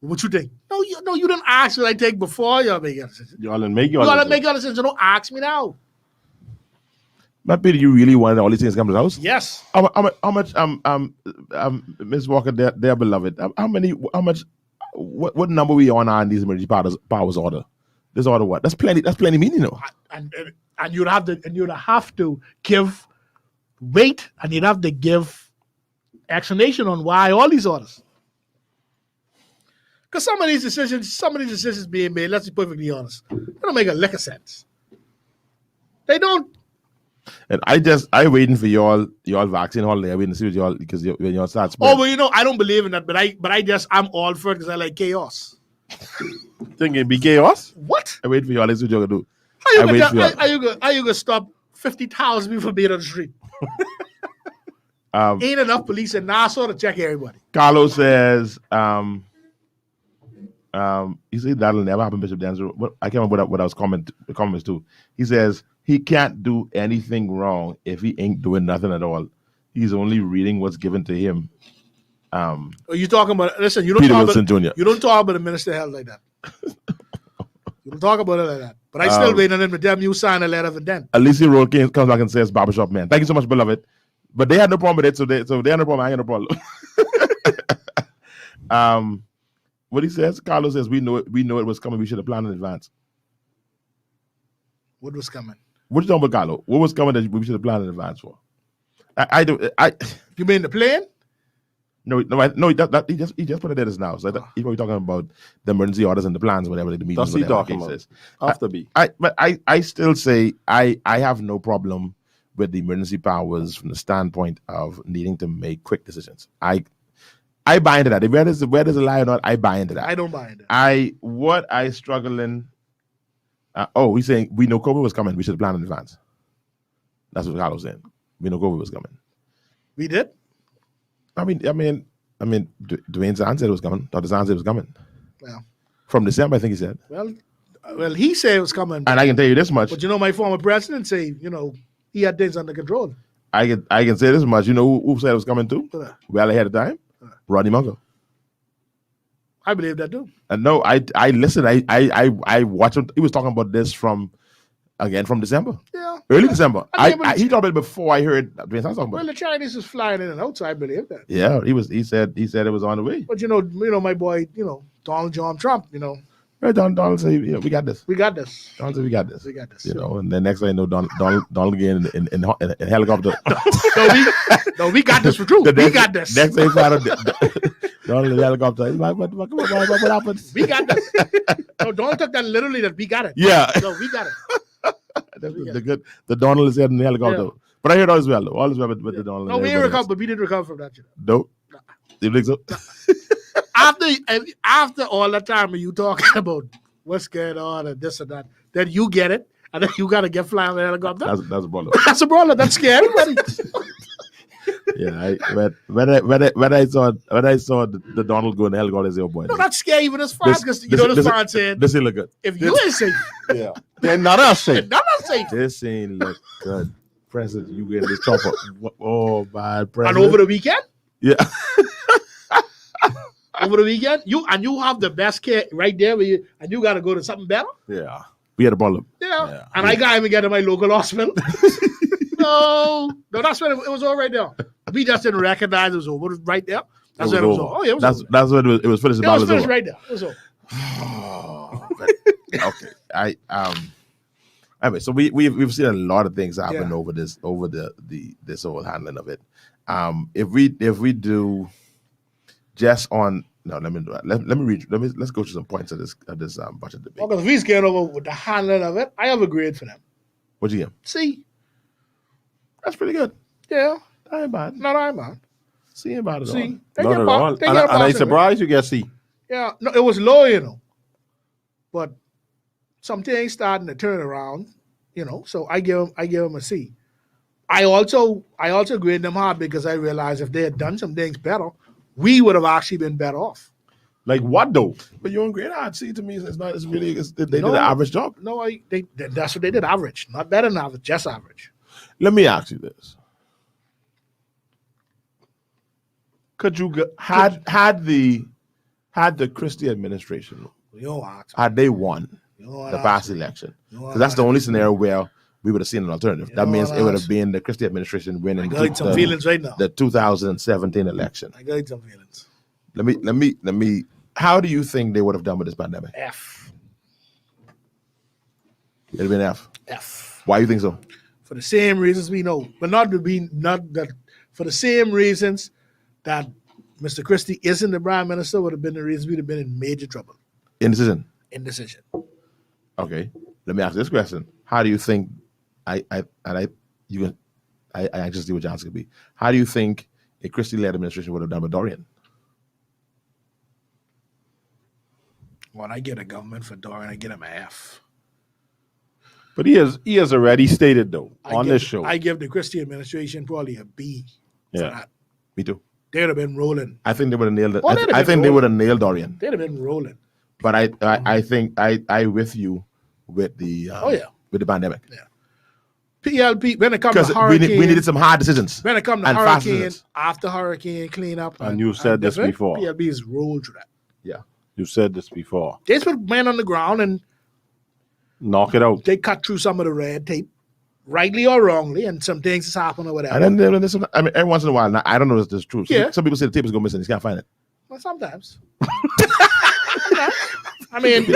what you think? No, you didn't ask what I take before y'all make your decision. Y'all didn't make your Y'all decision. make your decision, so don't ask me now. But Peter, you really wanted all these things to come to the house? Yes. How much Ms. Walker, their beloved, what number we on these emergency powers order? This order what? That's plenty meaning, though. And you'd have to give weight, and you'd have to give explanation on why all these orders. Because some of these decisions being made, let's be perfectly honest, they don't make a lick of sense. They don't. And I waiting for y'all vaccine holiday. I waiting to see what y'all, because when y'all start Oh, spreading. well, I don't believe in that, but I'm all for it because I like chaos. Think it'd be chaos? What? I wait for y'all. Let's see what y'all gonna do. Are you gonna stop 50,000 people from being on the street? Ain't enough police in Nassau to check everybody. Carlos says, he said that'll never happen, Bishop Denzel. I can't remember what I was comments to. He says he can't do anything wrong if he ain't doing nothing at all. He's only reading what's given to him. Are you talking about? Listen, you don't Peter talk Wilson about, Jr. You don't talk about the minister of health like that. You don't talk about it like that. But I still waiting on them to tell me you sign a letter of intent. Alicia Roll comes back and says, "Barbershop man, thank you so much, beloved." But they had no problem with it, so they had no problem. I had no problem. What he says, Carlos says, we know it was coming. We should have planned in advance. What was coming? What you talking about, Carlos? What was coming that we should have planned in advance for? You mean the plane? No. He just put it there just now. So he's probably talking about the emergency orders and the plans, whatever the meetings. That's he whatever talking the about. case is. After B. But I still say I have no problem with the emergency powers from the standpoint of needing to make quick decisions. I buy into that. Where there's a lie or not, I buy into that. I don't buy into that. What I struggle in. He's saying we know COVID was coming. We should have planned in advance. That's what Carlos was saying. We know COVID was coming. We did. I mean, Dwayne Zahn said it was coming. Dr. Zahn said it was coming. Well, from December, I think he said. Well, he said it was coming. And I can tell you this much. But my former president say, he had things under control. I can say this much. You know who said it was coming too? Well ahead of time? Rodney Munger. I believe that too. And no, I listened. I watched him. He was talking about this from December. Yeah. Early December. He talked about it before I heard Dwayne Zahn talking about Well, the Chinese was flying in and out, so I believe that. Yeah, he said it was on the way. But my boy, Donald John Trump, Right, Donald said, yeah, we got this. We got this. Donald said we got this. We got this. And the next thing I know, Donald again in helicopter. No, we got this for true. We got this. Next thing Donald in the helicopter. He's like, what happened? We got this. No, Donald took that literally that we got it. Yeah. No, we got it. The Donald is here in the helicopter. Yeah. But I heard all is well, though. All is well with the Donald. No, we didn't recover, but we didn't recover from that. Nope. You think so? After all that time of you talking about what's going on and this and that, then you get it, and then you got to get flying on the helicopter. That's a problem. That's a problem. That's scary, everybody. Yeah, when I saw the Donald go in the helicopter, I said, "Oh boy." No, that's scary even as far because the fan said, "This ain't look good." If you ain't safe, yeah, then none of us safe. None of us safe. This ain't look good. President, you get this chopper. Oh, bad president. And over the weekend? Yeah. over the weekend. You have the best care right there, and you got to go to something better. Yeah. We had a problem. Yeah. And I can't even get to my local hospital. no, that's when it was all right there. We just didn't recognize it was over right there. That's when it was over. Oh, yeah, it was over. That's when it was finished. It was finished right there. It was over. Okay. Anyway, so we've seen a lot of things happen over this whole handling of it. If we do just on let me read. Let's go through some points of this budget debate. Because if he's getting over with the handling of it, I have a grade for them. What'd you get? C. That's pretty good. Yeah. That ain't bad. Not I, man. C ain't bad at all. C. Not at all. And I surprised you get C. Yeah. No, it was low, but some things starting to turn around, So I give him a C. I also grade them hard because I realized if they had done some things better, we would have actually been better off. Like what though? But you're on grade hard. C to me, they did an average job. No, that's what they did, average. Not better than average, just average. Let me ask you this. Could you had the Christie administration had they won the past election? Because that's the only scenario where we would have seen an alternative. That means it would have been the Christie administration winning some feelings right now. The 2017 election. I got some feelings. Let me. How do you think they would have done with this pandemic? F. It'd have been F. F. Why do you think so? For the not for the same reasons that Mr. Christie isn't the prime minister would have been the reason we'd have been in major trouble. Indecision. Okay. Let me ask this question. How do you think I just see what your answer could be. How do you think a Christie-led administration would have done with Dorian? When I get a government for Dorian, I get him an F. But he has already stated though this show. I give the Christie administration probably a B. For that. Me too. They'd have been rolling. I think they would have nailed it. I think they would have nailed Dorian. They'd have been rolling. But I think I with you with the with the pandemic. Yeah. PLP when it comes to hurricane, we needed some hard decisions. When it comes to hurricane, after hurricane cleanup, and you said this before. PLP is rolled through that. Yeah, you said this before. They just put men on the ground and knock it out. They cut through some of the red tape, rightly or wrongly, and some things has happened or whatever. And then every once in a while, now, I don't know if this is true. Some people say the tape is going missing, you can't find it. Well, sometimes. I mean,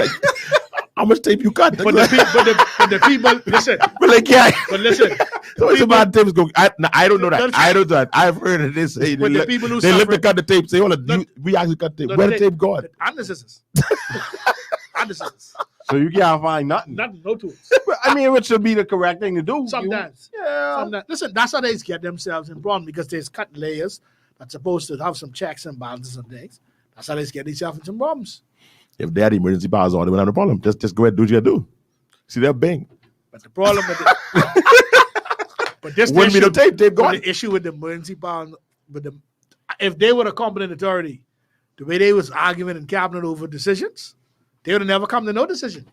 how much tape you cut? But the people listen. But listen. So it's about tapes go. I don't know that. I don't know that. I've heard of this. They live to cut the tape. Say, hold on, we actually cut tape. Where the tape gone? And the scissors. So you can't find nothing. Nothing, no tools. I mean, it should be the correct thing to do. Sometimes. Sometimes. Listen, that's how they get themselves in problem because they cut layers that's supposed to have some checks and balances and things. That's how they get themselves in some problems. If they had emergency powers on, they wouldn't have no problem. Just go ahead and do what you gotta do. See, they're bang. But the problem with but this wouldn't be no tape gone. The issue with the emergency power, if they were a competent authority, the way they was arguing in cabinet over decisions, they would have never come to no decision.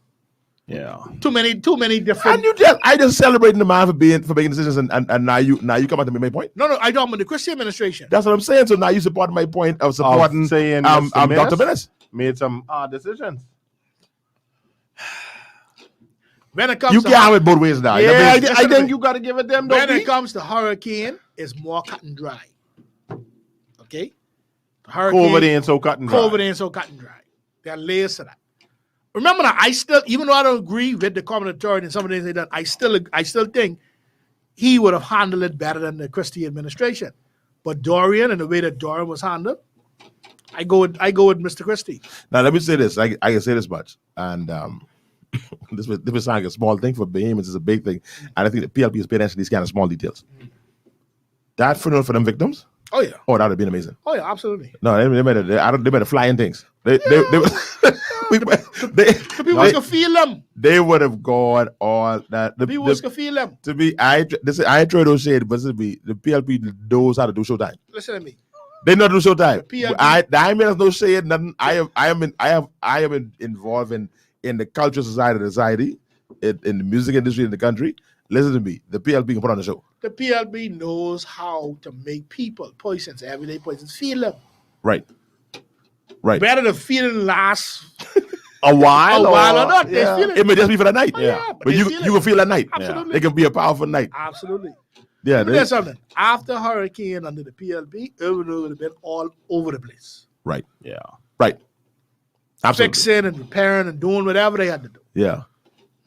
Yeah. Too many different. And I just celebrating the man for making decisions, and now you come out to make my point. No, I don't. With the Christie administration. That's what I'm saying. So now you support my point of supporting saying Dr. Minnis made some decisions. When it comes you can't have it both ways now. Yeah, I think you got to give it them. When it comes to hurricane, it's more cut and dry. Okay, the hurricane. COVID ain't so cut and dry. COVID ain't so cut and dry. There are layers to that. Remember now, I still, even though I don't agree with the common authority and some of the things they done, I still think he would have handled it better than the Christie administration. But Dorian and the way that Dorian was handled, I go with Mr. Christie. Now let me say this. I can say this much, and this was sound like a small thing for behemoths. It's a big thing, and I think the PLP is paying attention to these kind of small details. That funeral for them victims. Oh yeah. Oh, that would have been amazing. Oh yeah, absolutely. No, they made a flying things. The people was gonna feel them. They would have gone all that. The people was gonna feel them. To be, I ain't throwing no shade, but the PLP knows how to do showtime. Listen to me. They know how to do showtime. I mean, there's no shade. Nothing. I am involved in the cultural society, in the music industry in the country. Listen to me. The PLP can put on the show. The PLP knows how to make people, everyday persons, feel them. Right. Right. Whether the feeling lasts A while, or not, they yeah. feel it. It may just be for the night. Oh, yeah, but But they you feel it. you will feel that night. Absolutely. It can be a powerful night. Absolutely. Yeah. Let me tell you something. After hurricane under the PLB, it would have been all over the place. Right. Yeah. Right. Absolutely. Fixing and repairing and doing whatever they had to do. Yeah.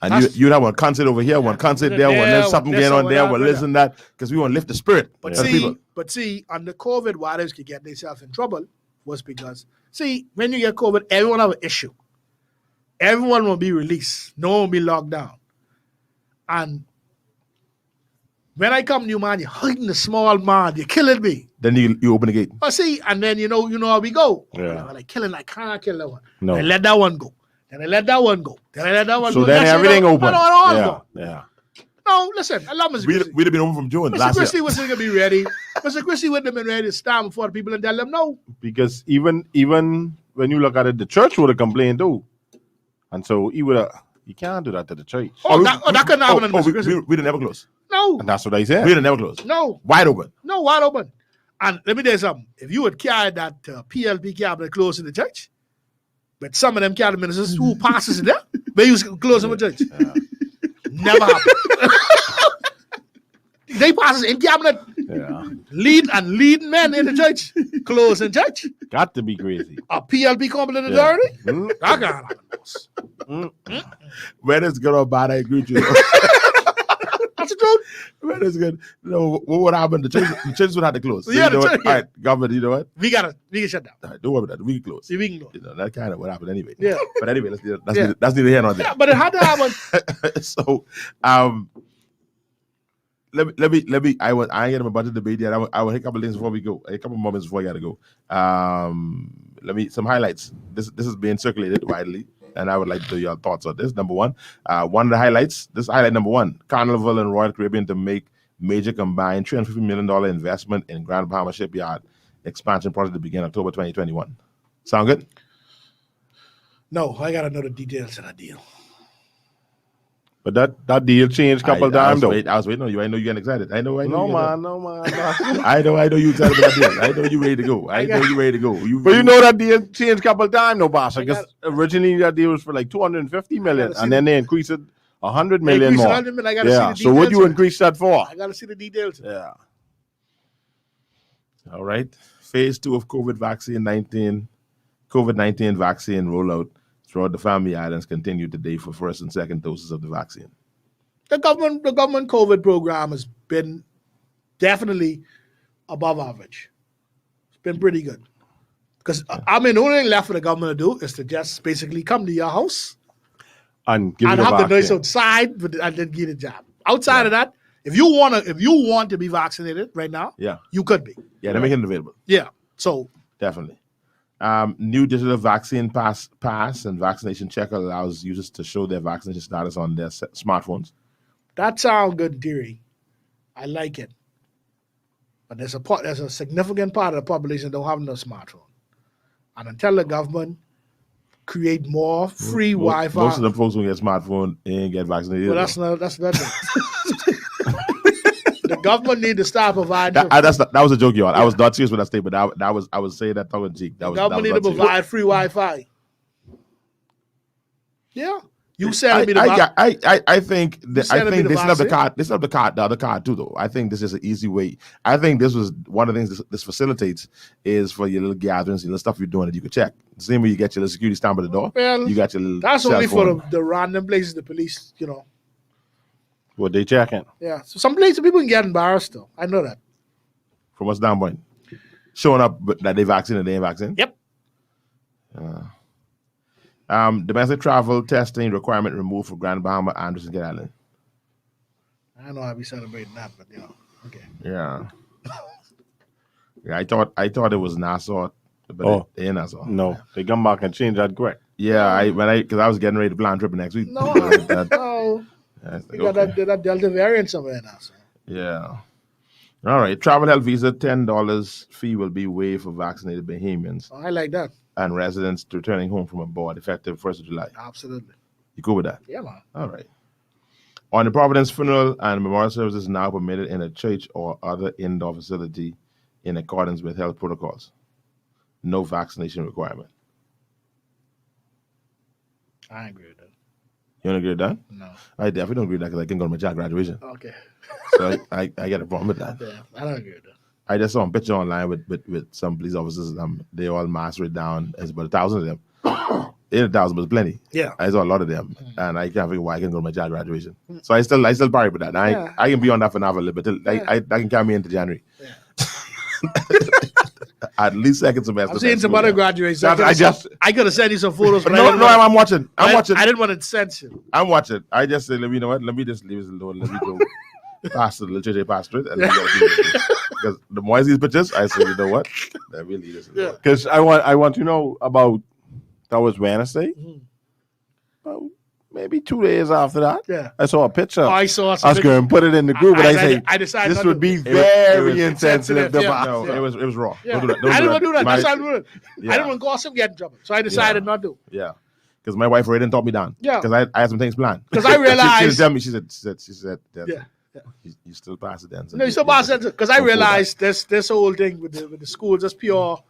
And That's- you'd have one concert over here, one concert there, one there's something this going on or there, that, one brother. listen that, because we want to lift the spirit But of people. see, under COVID, why they could get themselves in trouble was because, see, when you get COVID, everyone have an issue. Everyone will be released. No one will be locked down. And when I come to you, man, you're hurting the small man. You're killing me. Then you open the gate. But see, and then you know how we go. Yeah. Like killing, I can't kill that one. No. Then I let that one go. Then I let that one go. Then I let that one So go. then Next thing everything you know, open. I don't all Yeah. go. Yeah. No, listen, I love Mr. Christie. We'd have been open from June Mr. last Christie year. wasn't going to be ready. Mr. Christie wouldn't have been ready to stand before the people and tell them no. Because even when you look at it, the church would have complained too. And so he would have, you can't do that to the church. That couldn't happen in Mr. Christie. We didn't never close. No, And that's what I said. We didn't never close. no, Wide open. no, wide open. And let me tell you something. If you would carry that PLP cabinet close in the church, but some of them cabinet ministers who passes in there, they use close in the church. Never happened. They passes in cabinet, Yeah. leading men in the church, close in church. Got to be crazy. A PLP competent authority? Mm. That can't happen, boss. Whether it's good or bad, I agree with you. That's the truth. Whether it's good. You know, what would happen? The churches would have to close. So Yeah, you know the what? church- All right, government, you know what? We can shut down. All right, don't worry about that. We can close. See, we can go. You know, that kind of what happened anyway. Yeah. But anyway, that's Yeah. neither here nor there. Yeah, but it had to happen. So, let me. I ain't getting about the debate yet. I will hit a couple things before we go. A couple moments before I gotta go. Some highlights. This is being circulated widely, and I would like to hear your thoughts on this. Number one, one of the highlights. This highlight number one: Carnival and Royal Caribbean to make major combined $350 million investment in Grand Bahama Shipyard expansion project to begin October 2021. Sound good? No, I got to know the details of that deal. But that deal changed a couple times though. I was waiting on you. I know you're getting excited. I know. No you're man. I know you excited about that deal. I know you ready to go. I know you ready to go. But you know that deal changed a couple times, no, boss. I Because got- originally that deal was for like 250 million, see and then they increased it 100 million Increase more. 100 million, I gotta see Yeah. the So what details you of it. increase that for? I got to see the details. Yeah. All right. Phase 2 of COVID-19 vaccine rollout throughout the family islands continued today for first and second doses of the vaccine. The government COVID program has been definitely above average. It's been pretty good. Because, I mean, the only thing left for the government to do is to just basically come to your house And give and it a have the nurse vaccine. outside and then get a job. Outside of that, if you want to be vaccinated right now, Yeah. you could be. Yeah, they're making it available. Yeah. So Definitely. New digital vaccine pass and vaccination checker allows users to show their vaccination status on their smartphones. that sounds good in theory. I like it. But there's a significant part of the population that don't have no smartphone. And until the government create more free Wi-Fi. Most of the folks who get smartphone ain't get vaccinated. Well, either. that's nothing. The government need to start providing. that was a joke, y'all. I was not serious with that statement. I was saying that tongue in cheek. The government need to provide free Wi-Fi. Yeah, you send me the. I think You sending me the they still have the vaccine? card. They still have the other card too, though. I think this is an easy way. I think this was one of the things this facilitates is for your little gatherings, your little stuff you're doing that you can check. The same way you get your little security stamp at the door. Well, You got your little. That's cell only for phone. the random places the police, What they checking? Yeah, so some places people can get embarrassed though. I know that. From what's down point. Showing up that they vaccinated, they ain't vaccinated. Yep. Domestic travel testing requirement removed for Grand Bahama, Anderson, Gate Island. I know I'll be celebrating that, but okay. Yeah. Yeah, I thought it was Nassau, but it ain't Nassau. No, they come back and change that quick. Yeah, because I was getting ready to plan a trip next week. No, That- no. that's like, You got okay. that Delta variant somewhere now. So. Yeah. All right. Travel health visa, $10 fee will be waived for vaccinated Bahamians I like that. and residents returning home from abroad effective 1st of July. Absolutely. You cool with that? Yeah, man. All right. On the Providence, funeral and memorial services now permitted in a church or other indoor facility in accordance with health protocols. no vaccination requirement. I agree with that. You don't agree with that? No. I definitely don't agree with that because I can go to my child graduation. Okay. So I get a problem with that. Yeah, I don't agree with that. I just saw a picture online with some police officers. They all masked right down. There's about 1,000 of them. 8,000 was plenty. Yeah. I saw a lot of them, and I can't figure why I can go to my child graduation. So I still parry with that. I can be on that for another little bit. I can carry me into January. Yeah. At least second semester. I'm seeing some other graduations. I could have sent you some photos, but no, I'm watching. I'm watching. I didn't want to censor. I'm watching. I just said, you know what? Let me just leave it alone. Let me go past the literature past it. Because the more I see these pictures, I say, you know what? Let me leave this alone. Because I want to know about, that was Wednesday. About maybe 2 days after that. Yeah. I saw a picture. I saw some I was going to put it in the group, but I decided this not would to. be It very was insensitive. yeah. No, it was raw. Yeah. Don't do that. I didn't want to do that. That's why I'm doing it. Yeah. I didn't want gossip get in trouble. So I decided not to. Yeah. Because my wife already didn't talk me down. Yeah. Because I had some things planned. Because I realized. she tell me, she said, Yeah. You still pass it then. So No, you still pass it. Because I realized this whole thing with the schools, that's pure.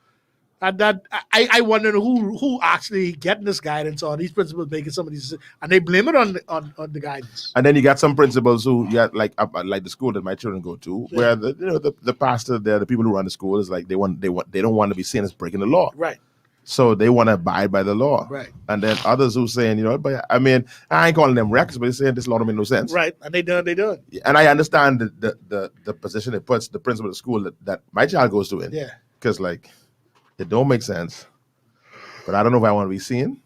And that I wonder who actually getting this guidance on these principals making some of these, and they blame it on the guidance. And then you got some principals who, like the school that my children go to, where the pastor there, the people who run the school is like they don't want to be seen as breaking the law, Right. So they want to abide by the law, Right. And then others who saying, but I mean, I ain't calling them wrecks, but they're saying this law don't make no sense, Right. And they done. And I understand the position it puts the principal of the school that my child goes to in, Yeah. because like. It don't make sense, but I don't know if I want to be seen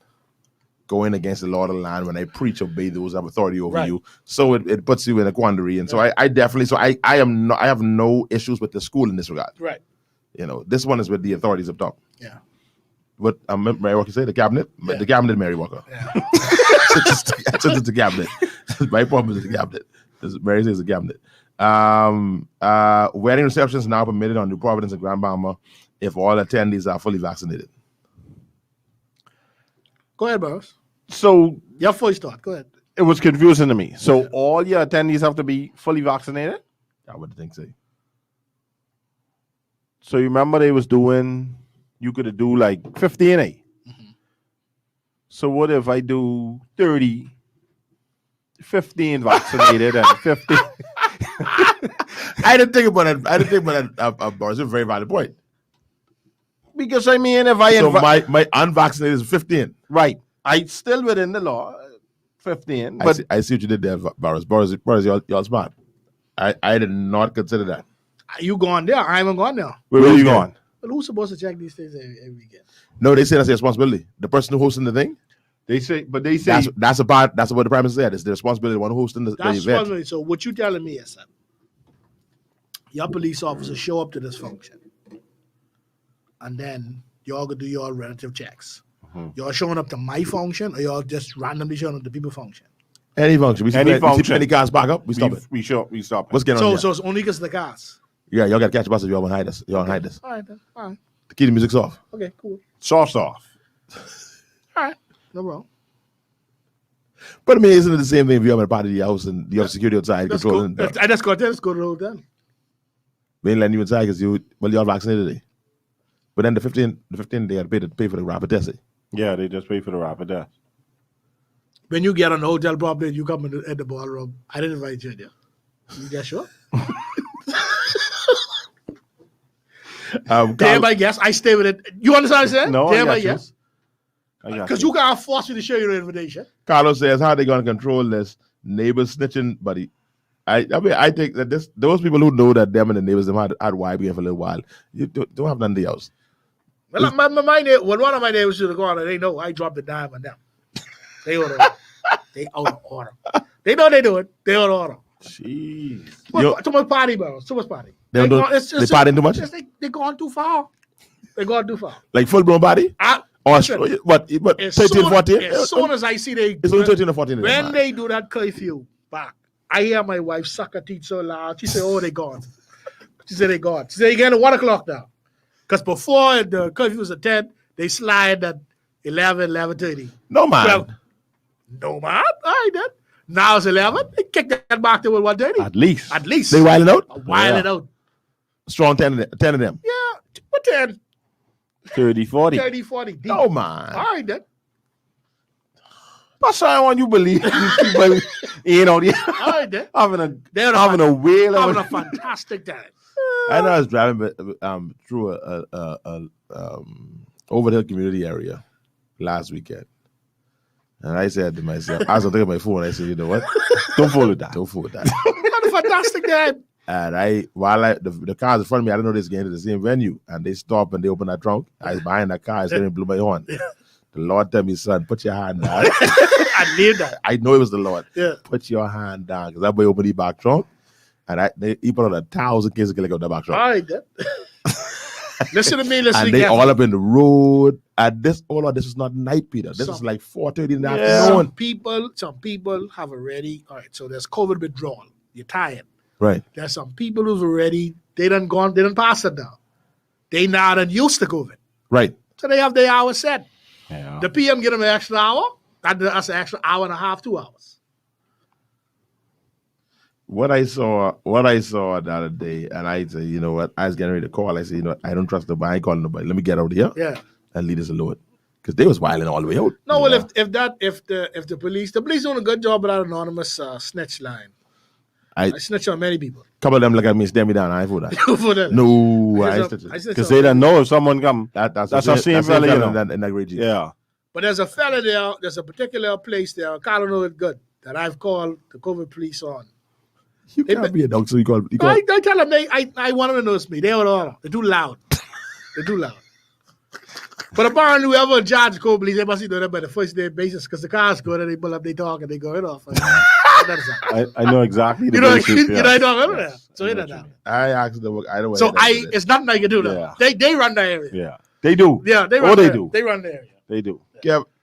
going against the law of the land when I preach, obey those who have authority over you. So it puts you in a quandary, and so I definitely. So I have no issues with the school in this regard. Right. This one is with the authorities up top. Yeah. What Mary Walker say? The cabinet, the cabinet, Mary Walker. Yeah. It's the cabinet. My problem is the cabinet. Mary says the cabinet. Wedding receptions now permitted on New Providence and Grand Bahama if all attendees are fully vaccinated. Go ahead, Burroughs. So Your first thought. Go ahead. it was confusing to me. So all your attendees have to be fully vaccinated? I would think so. So you remember they was doing, you could do like 50 and 8. So what if I do 30, 15 vaccinated and 50? I didn't think about that. Boris, it's a very valid point. Because I mean, if I So my unvaccinated is 15. right, I still within the law, 15. I But see what you did there, Boris. Boris, y'all smart. I did not consider that. You going there? I haven't gone there. where are you going? But who's supposed to check these things every weekend? No, they say that's their responsibility. The person who hosting the thing, They say that's what the prime minister said. It's the responsibility of the one hosting the That's event. responsibility. So what you telling me is, son, your police officers show up to this function, and then y'all go do your relative checks. Y'all showing up to my function, or y'all just randomly showing up to people's function? Any function. We see Any we see function. any cars back up, we stop it. we stop it. What's going on So here? so it's only because of the cars. Yeah, y'all got to catch a bus if y'all want to hide us. Y'all want to hide us. All right then. All right. To keep the music's off. Okay. Cool. Sauce off. All right. No problem. But I mean, isn't it the same thing if you have a party of your house and you have security outside Let's go. controlling? Let's go there. Let's go to the hotel. We ain't letting you inside because y'all vaccinated. But then the 15 they had to pay for the rapid test. Yeah, they just pay for the rapid test. When you get on the hotel property, you come at the ballroom. I didn't invite you there. You get sure? Damn, my guess. I stay with it. You understand what I'm saying? No, I Damn, got my you. guess. Because you can't force me to show you the invitation. Carlos says, how are they going to control this neighbors snitching, buddy? I mean, I think that those people who know that them and the neighbors them had YBN for a little while, you don't have nothing else. Well, my neighbor, when one of my neighbors should have gone, they know I dropped a dime on them. They order. They out of order. They know they do it. They out of order. Jeez. Too much party, bro. Too much party. They partying too much? They gone too far. They gone too far. Like full blown body? Or Listen, what? 13, 14? As soon as I see they It's only 13 or 14. when they do that curfew back, I hear my wife suck her teeth so loud. She said, "Oh, they gone." She said, "They gone." She said, "You getting at 1 o'clock now?" Because before the curfew was at 10, they slide at 11, 11:30. No, man. Well, no, man. All right, then. Now it's 11. They kick that back to 1:30. At least. At least. They wilding out? Wilding out. Strong 10 of them. Yeah. What 10? 30, 40. 30, 40 deep. No, man. All right, then. But someone you believe, you know, All right, then. They're having a whale. having a fantastic time. I know I was driving through a Overhill community area last weekend. And I said to myself, I was looking at my phone, I said, you know what? Don't fool with that. Don't fool with that. What a fantastic time. And the cars in front of me, I didn't know they was getting to the same venue. And they stopped and they opened that trunk. I was behind that car, I didn't blow my horn. The Lord tell me, son, put your hand down. I knew that. I know it was the Lord. Yeah. Put your hand down. Because that boy opened the back trunk. And he put on 1,000 cases of liquor on the back trunk. All right, then. Listen to me. Listen And to they me. all up in the road. And this is not night, Peter. This is like 4:30 in the afternoon. Some people have already, all right, so there's COVID withdrawal. You're tired. Right. There's some people who've already, they done passed it now. They now done used to COVID. Right. So they have their hours set. Yeah. The PM get them an extra hour. That's an extra hour and a half, 2 hours. What I saw the other day, and I said, you know what? I was getting ready to call. I said, you know, I don't trust nobody. I ain't calling nobody. Let me get out of here Yeah. and leave this alone. Because they was wilding all the way out. No, well, if the police doing a good job with that anonymous snitch line. I snitch on many people. Couple of them look at me, stare me down. I ain't for that. For them. No, I I ain't snitch snitching. Because they don't know if someone come. That's a same fella, you know. in that great G. Yeah. But there's a fella there, there's a particular place there, I don't know it good, that I've called the COVID police on. You can't be a dog, so you call. I tell them, I want them to notice me. They don't order. They're too loud. They're too loud. But apparently, whoever in charge of COVID police, they must be doing that by the first day basis because the cars go there, they pull up, they talk, and they go it off. I know exactly. You know, I don't know that. So you know that. I asked them. I don't. So it's nothing I can do that. Yeah. They run the area. Yeah. They do. Yeah, they run. Oh, they do. They run the area. They do.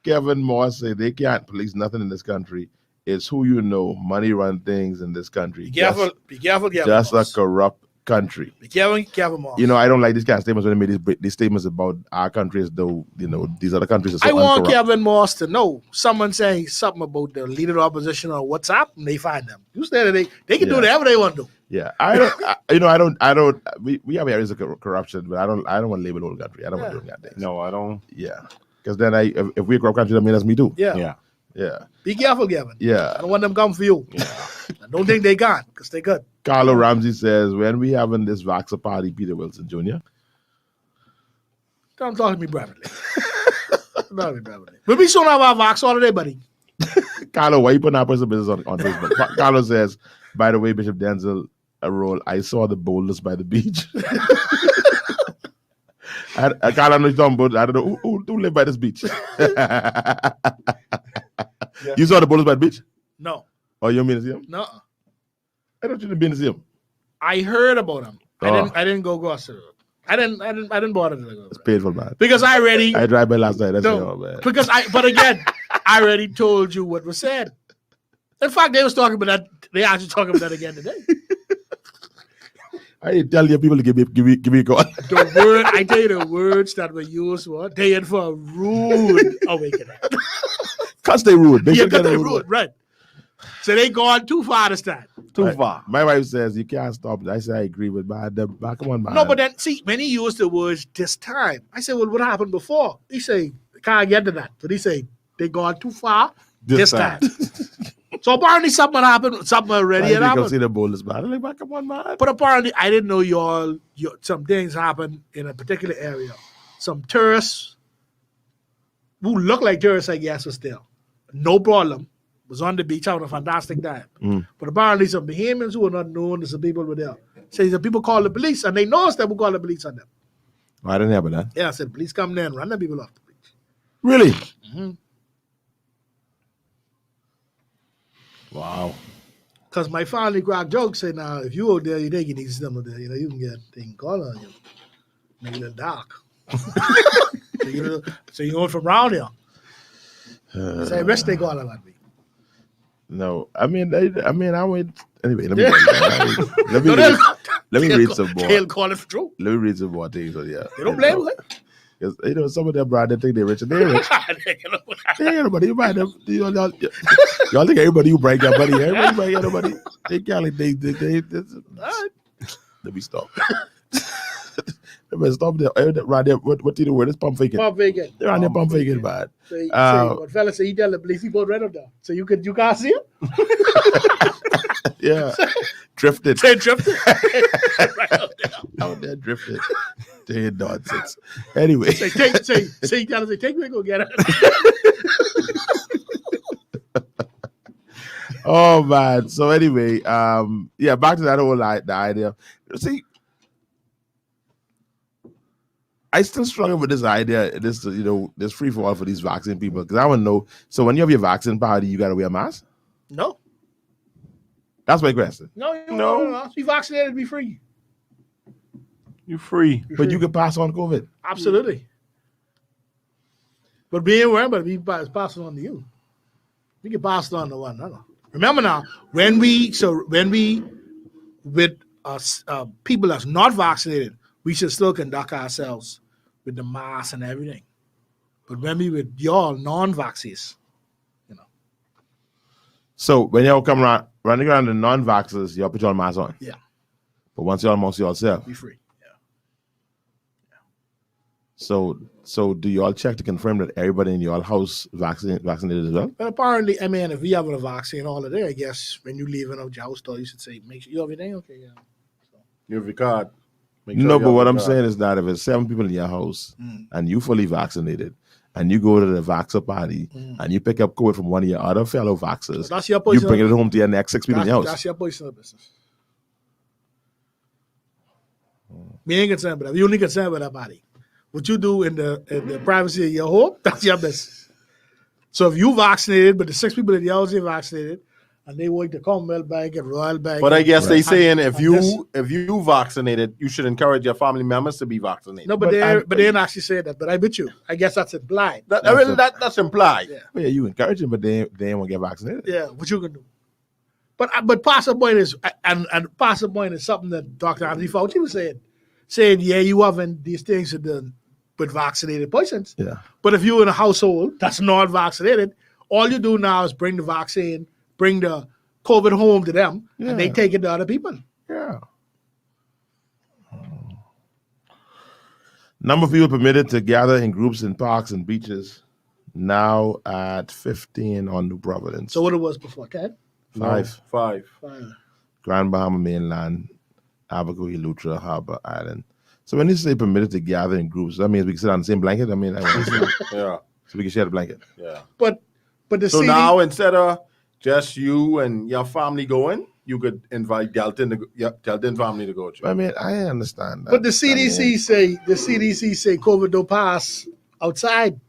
Kevin Moore said they can't police nothing in this country. It's who you know. Money run things in this country. Be careful. Be careful. Just a corrupt country. Be careful, Moss. You know, I don't like these kind of statements when they made these statements about our country as though, you know, these other countries are so I want uncorrupt. Kevin Moss to know someone saying something about the leader of the opposition on WhatsApp, and they find them. You say that they can do whatever they want to do. Yeah, I don't. We have areas of corruption, but I don't want to label the whole country. I don't want to do that thing. No, I don't. Yeah, because then if we're a corrupt country, that means that's me too. Yeah. Yeah. Be careful, Kevin. Yeah. I don't want them come for you. I don't think they got because they good. Carlo Ramsey says, when we having this Vaxxer party, Peter Wilson Jr.? Don't talk to me privately. But we soon have our Vox holiday, buddy. Carlo, why you putting our personal business on Facebook? Carlo says, by the way, Bishop Denzel, a roll, I saw the boulders by the beach. I can't understand, but I don't know who live by this beach. You saw the boulders by the beach? No. Oh, you mean to see him? No. I don't you been to see him. I heard about him. Oh. I didn't go to it. I didn't bother to go. It's painful, man. Because I already I drive by last night. That's no, man. but again, I already told you what was said. In fact, they was talking about that. They actually talking about that again today. I tell your people to give me a call. The word I tell you, the words that were used were they had for a rude awakening. Cause they rude. They Because they rude, right? So they gone too far this time. Too far. My wife says you can't stop it. I say I agree with man. Come on, man. No, but then see when he used the words this time, I said, "Well, what happened before?" He say, "Can't get to that," but he say they gone too far this time. So apparently something happened. Something already had I come happened. see the boulders, man. I'm like, come on, man. But apparently, I didn't know some things happened in a particular area. Some tourists who look like tourists, I guess, was there. No problem. Was on the beach having a fantastic time. But apparently, some Bahamians who were not known to some people were there. So the people called the police, and they noticed that we called the police on them. I didn't have that. Yeah, I said, police come there and run the people off the beach. Really? Mm-hmm. Wow. Because my family crack joke say, now, if you out there, you think you need to them there, you can get thing called on you. Make it dark. so you going from around here. Say, rest they call about me. No, I mean, I went anyway. Let me read some more. They'll call it for true. Let me read some more things. So yeah, They don't blame me. Because some of them brand they think they're rich and they're rich. They ain't nobody. You buy them. Y'all think everybody you bring your money. Everybody bring your money. They can't. They. Let me stop. Stop there. Right there. What the word is pump faking? Pump faking. They're on there pump faking, bad. But fella say he tell the police he put right up there. So you can't see him? Yeah. Drifted. Say drifted. Right up there. Out there drifted. They nonsense. Anyway. Say, he tell us, take me and go get it. Oh man. So anyway, yeah, back to that whole the idea. See, I still struggle with this idea, this free for all for these vaccine people. Because I want to know, so when you have your vaccine party, you gotta wear a mask? No. That's my question. No. Be vaccinated, be free. You're free. But you can pass on COVID. Absolutely. But being aware, but be passing on to you. You can pass it on to one another. Remember now, when we with us people that's not vaccinated, we should still conduct ourselves with the mask and everything. But when we with y'all non-vaxxers, So when y'all come around, running around the non-vaxxers, y'all put your mask on. Yeah. But once y'all amongst yourself. Be free. So do y'all check to confirm that everybody in your house vaccinated as well? But apparently, I mean, if we have a vaccine all of there, I guess when you leave out your house, you should say, make sure you have everything okay. Yeah. You have your card. No, but what I'm saying is that if it's 7 people in your house and you fully vaccinated and you go to the vaxxer party and you pick up COVID from one of your other fellow vaxxers, So that's your you bring it home to your next 6 people in your house. That's your personal business. Me ain't concerned with that. You only concerned with that body. What you do in the privacy of your home, that's your business. So if you vaccinated, but the 6 people in your house ain't vaccinated, and they work the Commonwealth Bank and Royal Bank. But I guess they saying if you vaccinated, you should encourage your family members to be vaccinated. No, but they didn't actually say that. But I bet you. I guess that's implied. That's implied. Yeah. Yeah, you encourage them, but they ain't want to get vaccinated. Yeah, what you can do. But possible point is, and possible point is something that Dr. Anthony Fauci was saying, yeah, you having these things with vaccinated patients. Yeah. But if you're in a household that's not vaccinated, all you do now is bring the vaccine, bring the COVID home to them, and they take it to other people. Yeah. Number of people permitted to gather in groups in parks and beaches now at 15 on New Providence. So what it was before, 10? 5. 5. Grand Bahama Mainland, Abaco, Eleuthera, Harbor Island. So when you say permitted to gather in groups, that means we can sit on the same blanket? Yeah. So we can share the blanket? Yeah. But the So CD now instead of just you and your family going, you could invite Delton family to go. I mean, I understand that. But the CDC say COVID don't pass outside.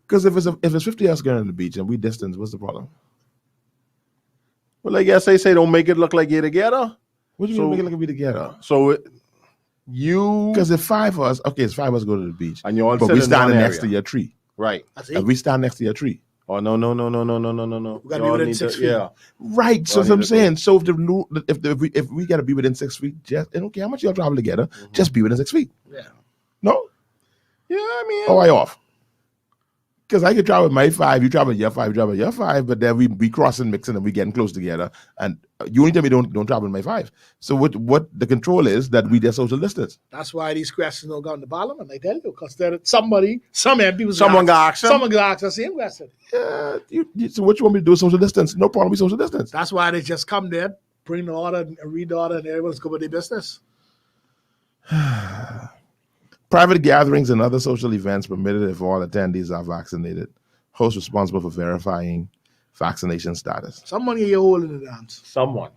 Because if it's 50 us going to the beach and we distance, what's the problem? Well, I guess they say don't make it look like you're together. What do you mean make it look like we together? So you... Because if 5 of us, okay, it's 5 of us go to the beach. And you all but sit we in standing one next area. to your tree. Right. If we stand next to your tree. Oh, no. We gotta be within 6 feet. Yeah. Right. So that's what I'm saying. So if we gotta be within 6 feet, just I don't care how much y'all travel together, just be within 6 feet. Yeah. No? Yeah, I mean... Oh, I off. Because I could travel with my 5, you travel with your 5, you travel with your 5, but then we be crossing, mixing, and we getting close together. And you only tell me don't travel with my 5. So what the control is that we just social distance. That's why these questions don't go in the bottom, and I tell you, because some people, Someone got asked them. Someone got asked the same question. Yeah. So what you want me to do is social distance? No problem, we social distance. That's why they just come there, bring the order, and read the order, and everyone's go with their business. Private gatherings and other social events permitted if all attendees are vaccinated. Host responsible for verifying vaccination status. Someone get your hole in the dance. Someone.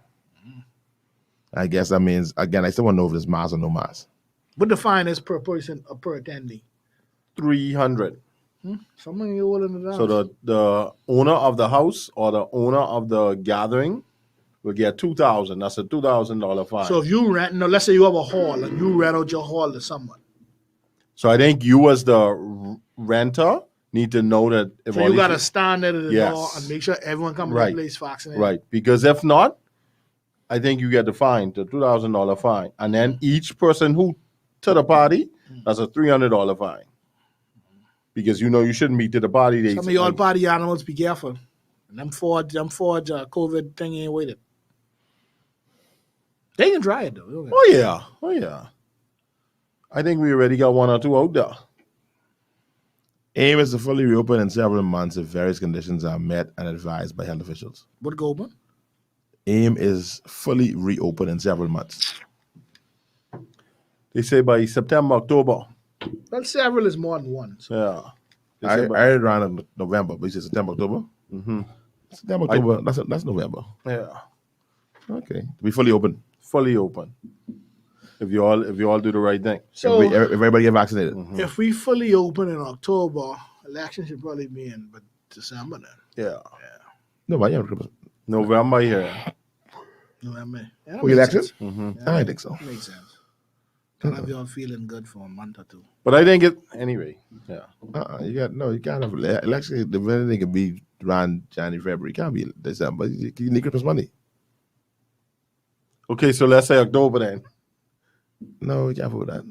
I guess that means, again, I still want to know if there's mask or no mask. What the fine is per person or per attendee? 300. Someone get your hole in the dance. So the owner of the house or the owner of the gathering will get $2,000. That's a $2,000 fine. So if you rent, let's say you have a hall and you rent out your hall to someone. So I think you as the renter need to know that. If So you got to stand there at the Yes. door and make sure everyone comes to Right. the place vaccinated. Right. Because if not, I think you get the fine, the $2,000 fine. And then each person who to the party, that's a $300 fine. Because you shouldn't be to the party. Some of y'all party animals, be careful. And them forge COVID thing ain't with it. They can try it though. Oh yeah. I think we already got one or two out there. AIM is to fully reopen in several months if various conditions are met and advised by health officials. What go open? AIM is fully reopened in several months. They say by September, October. Well, several is more than one. So. Yeah. They I say by- read around in November, but you said September, October? Mm-hmm. September, October, that's November. Yeah. Okay. To be fully open. Fully open. If you all do the right thing. So if everybody get vaccinated. if we fully open in October, election should probably be in but December then. Yeah. No, but yeah, Christmas. November here. November. Yeah, For election? Yeah, I think so. makes sense. Can have y'all feeling good for a month or two. But I think it anyway. Yeah. You can't have election. The thing can be around January, February. It can't be December. You need Christmas money. Okay, so let's say October then. No, you can't afford that.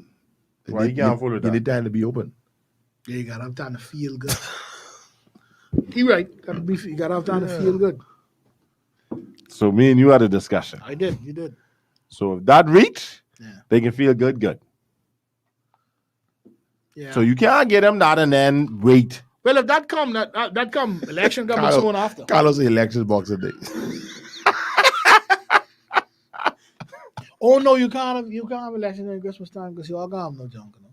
Why you can't afford that? You need time to be open. Yeah, you gotta have time to feel good. He right. You gotta have time to feel good. So me and you had a discussion. I did. You did. So if that reach, Yeah. they can feel good. Yeah. So you can't get them that and then wait. Well, if that come, election coming soon after. Carlos, the elections box a day. Oh no, you can't have election in Christmas time because y'all got no junk. No?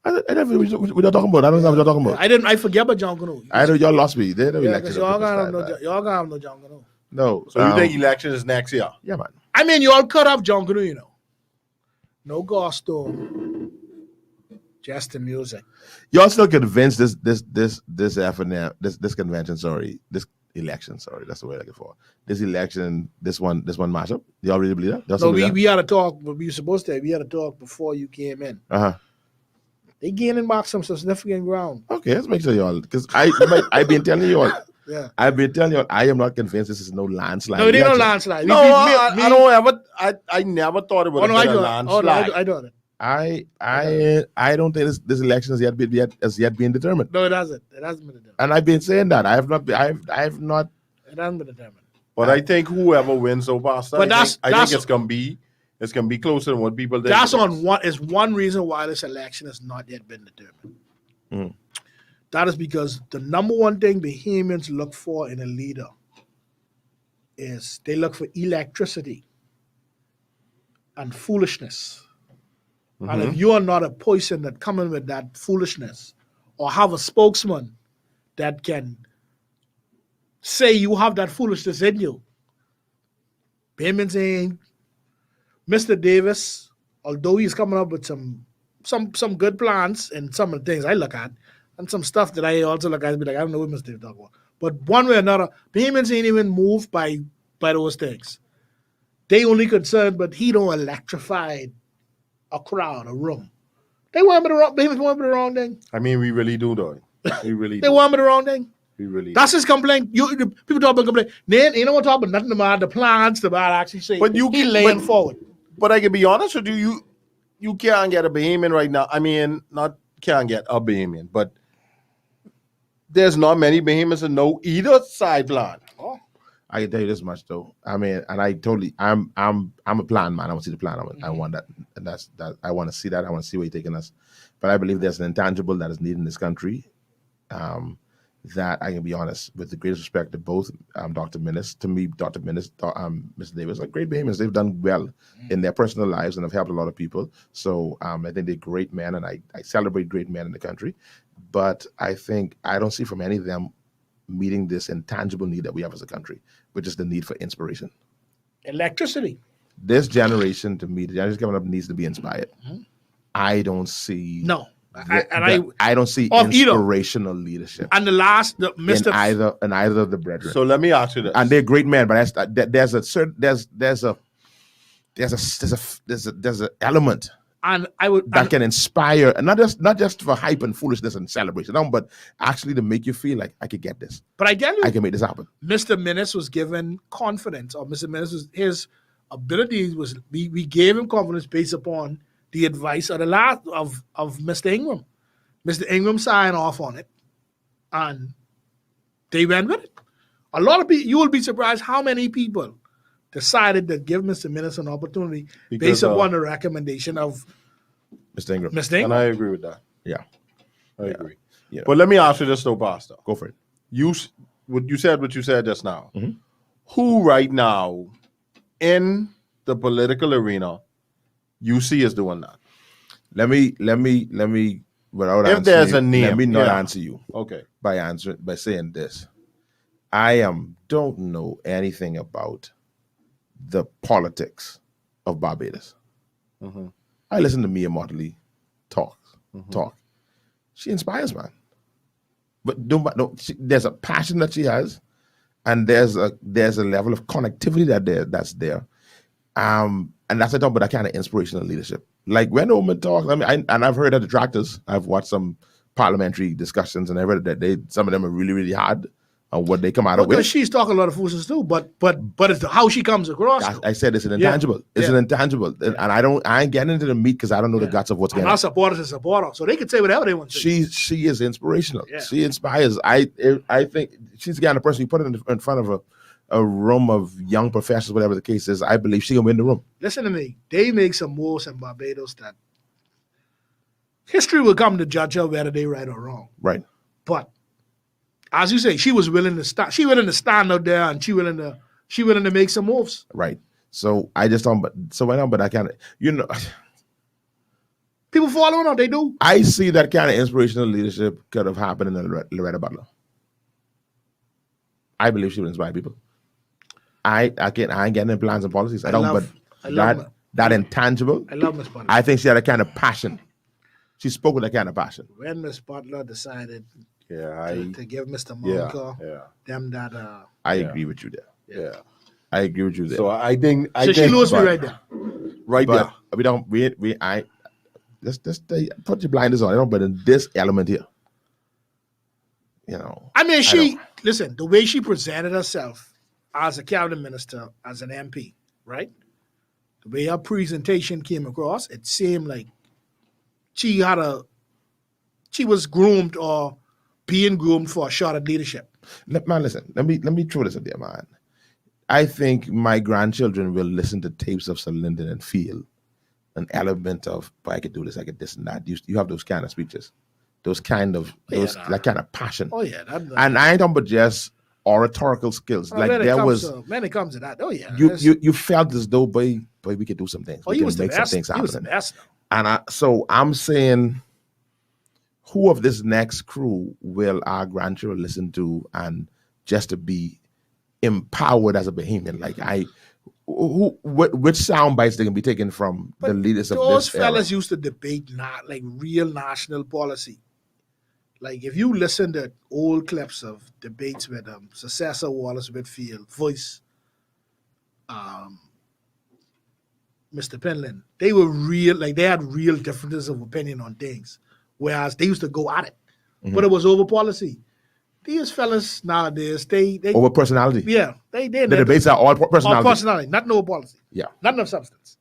We're not talking about. I don't know what you're talking about. I forget about junk. No. I know y'all lost me. They Yeah, because y'all got no junk. No. No. So you think election is next year? Yeah, man. I mean, y'all cut off junk. You know. No gusto. Just the music. Y'all still convinced this convention, this election, that's the word I'm looking for. This election, this one matchup. Y'all really believe that? Y'all still No, believe we had a talk, but we were supposed to. We had a talk before you came in. that? They gaining back some significant ground. Okay, let's make sure y'all, because I've been telling you all. Yeah. I've been telling you all, I am not convinced this is no landslide. No, they don't election. landslide. No, I don't ever. I never thought it would Oh no, have I been a do it. Oh no, landslide. I do it. I don't think this election has yet been determined. No, it hasn't. It hasn't been determined. And I've been saying that. I have not. It hasn't been determined. But I think whoever wins so fast, But I think it's gonna be closer than what people think. That's one reason why this election has not yet been determined. Mm. That is because the number one thing Bahamians look for in a leader is they look for electricity and foolishness. Mm-hmm. And if you are not a person that come in with that foolishness or have a spokesman that can say you have that foolishness in you, Bahamians saying Mr. Davis, although he's coming up with some good plans and some of the things I look at, and some stuff that I also look at and be like, I don't know what Mr. Davis talking about. But one way or another, Bahamians ain't even moved by those things. They only concerned, but he don't electrify a crowd, a room. They want me the wrong. Bahamians want me the wrong thing. I mean, we really do, though. We really They do. want me the wrong thing. We really. That's his complaint. People talk about complaint. Then you don't want to talk about nothing about the plans, about actually saying. But you he can- laying but- forward. But I can be honest with you. You can't get a Bahamian right now. I mean, not can't get a Bahamian, but there's not many Bahamians that know either side plan. I can tell you this much though. I mean, and I'm a plan man. I want to see the plan. I want that, and that's that. I want to see that. I want to see where you're taking us. But I believe there's an intangible that is needed in this country. That I can be honest, with the greatest respect to both Dr. Minnis, Mr. Davis, are great Bahamians. They've done well in their personal lives and have helped a lot of people. So I think they're great men, and I celebrate great men in the country. But I don't see from any of them meeting this intangible need that we have as a country, which is the need for inspiration. Electricity. This generation, to me, the generation coming up needs to be inspired. I don't see I don't see of either. inspirational leadership And the last, the Mr. in either of the brethren. So let me ask you this. And they're great men, but there's an element and I would that can inspire, and not just for hype and foolishness and celebration, but actually to make you feel like I could get this. But I tell you, I can make this happen. Mr. Minnis was given confidence, or Mr. Minnis was his abilities was we gave him confidence based upon the advice of of Mr. Ingram. Mr. Ingram signed off on it, and they went with it. A lot of people, you will be surprised how many people decided to give Mr. Minnis an opportunity Because based upon the recommendation of Mr. Ingram. Mr. And Ingram. I agree with that. Yeah. I agree. Yeah. But let me ask you this, though, Pastor. Go for it. What you said just now. Mm-hmm. Who right now in the political arena you see is doing that? Let me without If answering there's you, a name, let me not yeah. answer you Okay. by saying this. I don't know anything about the politics of Barbados. Mhm. I listen to Mia Motley talk. She inspires, man. But there's a passion that she has, and there's a level of connectivity that's there. And that's what I'm talking about, that kind of inspirational leadership. Like when women talk, I've heard of detractors. I've watched some parliamentary discussions, and I've heard that some of them are really, really hard on what they come out Because with. she's talking a lot of foolishness too, but it's how she comes across. I said it's an intangible. It's an intangible, and I ain't getting into the meat because I don't know the guts of what's going on. Our supporters is supporter, so they can say whatever they want to say. She is inspirational. Yeah. She inspires. I think she's the kind of person you put in front of a room of young professionals, whatever the case is. I believe she can win the room. Listen to me. They make some moves in Barbados that history will come to judge her whether they right or wrong. Right. But as you say, she was willing to stand. She willing to stand out there, and she willing to make some moves. Right. So I just don't. But I can't. People following her. They do. I see that kind of inspirational leadership could have happened in Loretta Butler. I believe she would inspire people. I ain't getting in plans and policies. I love that intangible. I love Miss Butler. I think she had a kind of passion. She spoke with a kind of passion. When Miss Butler decided Yeah, to give Mr. Monka them that. I agree with you there. Yeah. I agree with you there. So I think She lose me right there. Right there. But let's put your blinders on. But in this element here, I mean, listen, the way she presented herself as a cabinet minister, as an MP, right? The way her presentation came across, it seemed like she was groomed or being groomed for a shot at leadership. Man, listen, let me throw this up there, man. I think my grandchildren will listen to tapes of Sir Lyndon and feel an element of, boy, I could do this, I could this and that. You have those kind of speeches, that kind of passion. Oh yeah, and I ain't talking about just oratorical skills. When it comes to that, oh yeah, you felt as though, boy, we could do some things. Oh, we he can was make the best. some things He was the happen. best. And so I'm saying, who of this next crew will our grandchildren listen to, and just to be empowered as a Bahamian? Like which sound bites they can be taken from the leaders of those this era? fellas used to debate not like real national policy. Like if you listen to old clips of debates with Successor Wallace Whitfield, Voice, Mr. Penland, they were real, like they had real differences of opinion on things. Whereas they used to go at it. But it was over policy. These fellas nowadays, they over personality. Yeah. The debates are all personality. All personality, not no policy. Yeah. Not enough substance.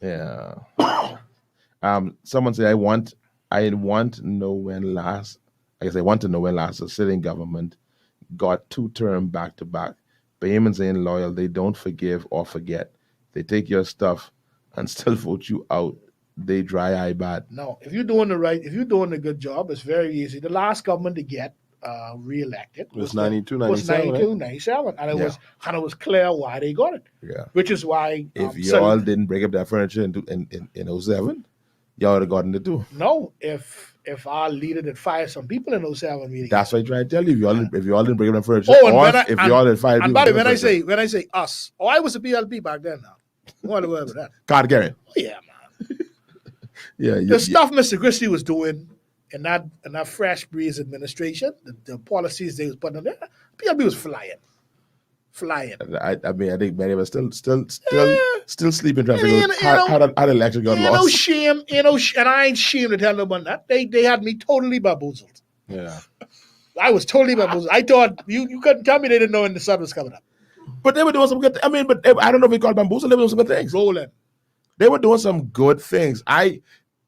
Yeah. Someone said I want to know when last a sitting government got 2 terms back to back. Bahamians ain't loyal. They don't forgive or forget. They take your stuff and still vote you out. They dry eye bad. No, if you're doing a good job, it's very easy. The last government to get re-elected was 92, 97. 97. And it was clear why they got it. Yeah. Which is why if y'all didn't break up that furniture in 07, y'all would have gotten it too. No, if our leader did fire some people in 07 meeting. That's what I try to tell you. If y'all didn't break up that furniture, if y'all did fire people. And when I say us, I was a PLP back then now. What about that? Card carrying. Oh yeah, man. Yeah, stuff Mr. Christie was doing in that fresh breeze administration, the policies they was putting on there, PLP was flying. I mean, I think many of us still sleeping trying to figure out how the election got lost. No shame, and I ain't ashamed to tell them about that. They had me totally bamboozled. Yeah. I was totally bamboozled. I thought you couldn't tell me they didn't know when the sun was coming up. But they were doing some good. I don't know if we call it bamboozle. They were doing some good things. Rolling. They were doing some good things.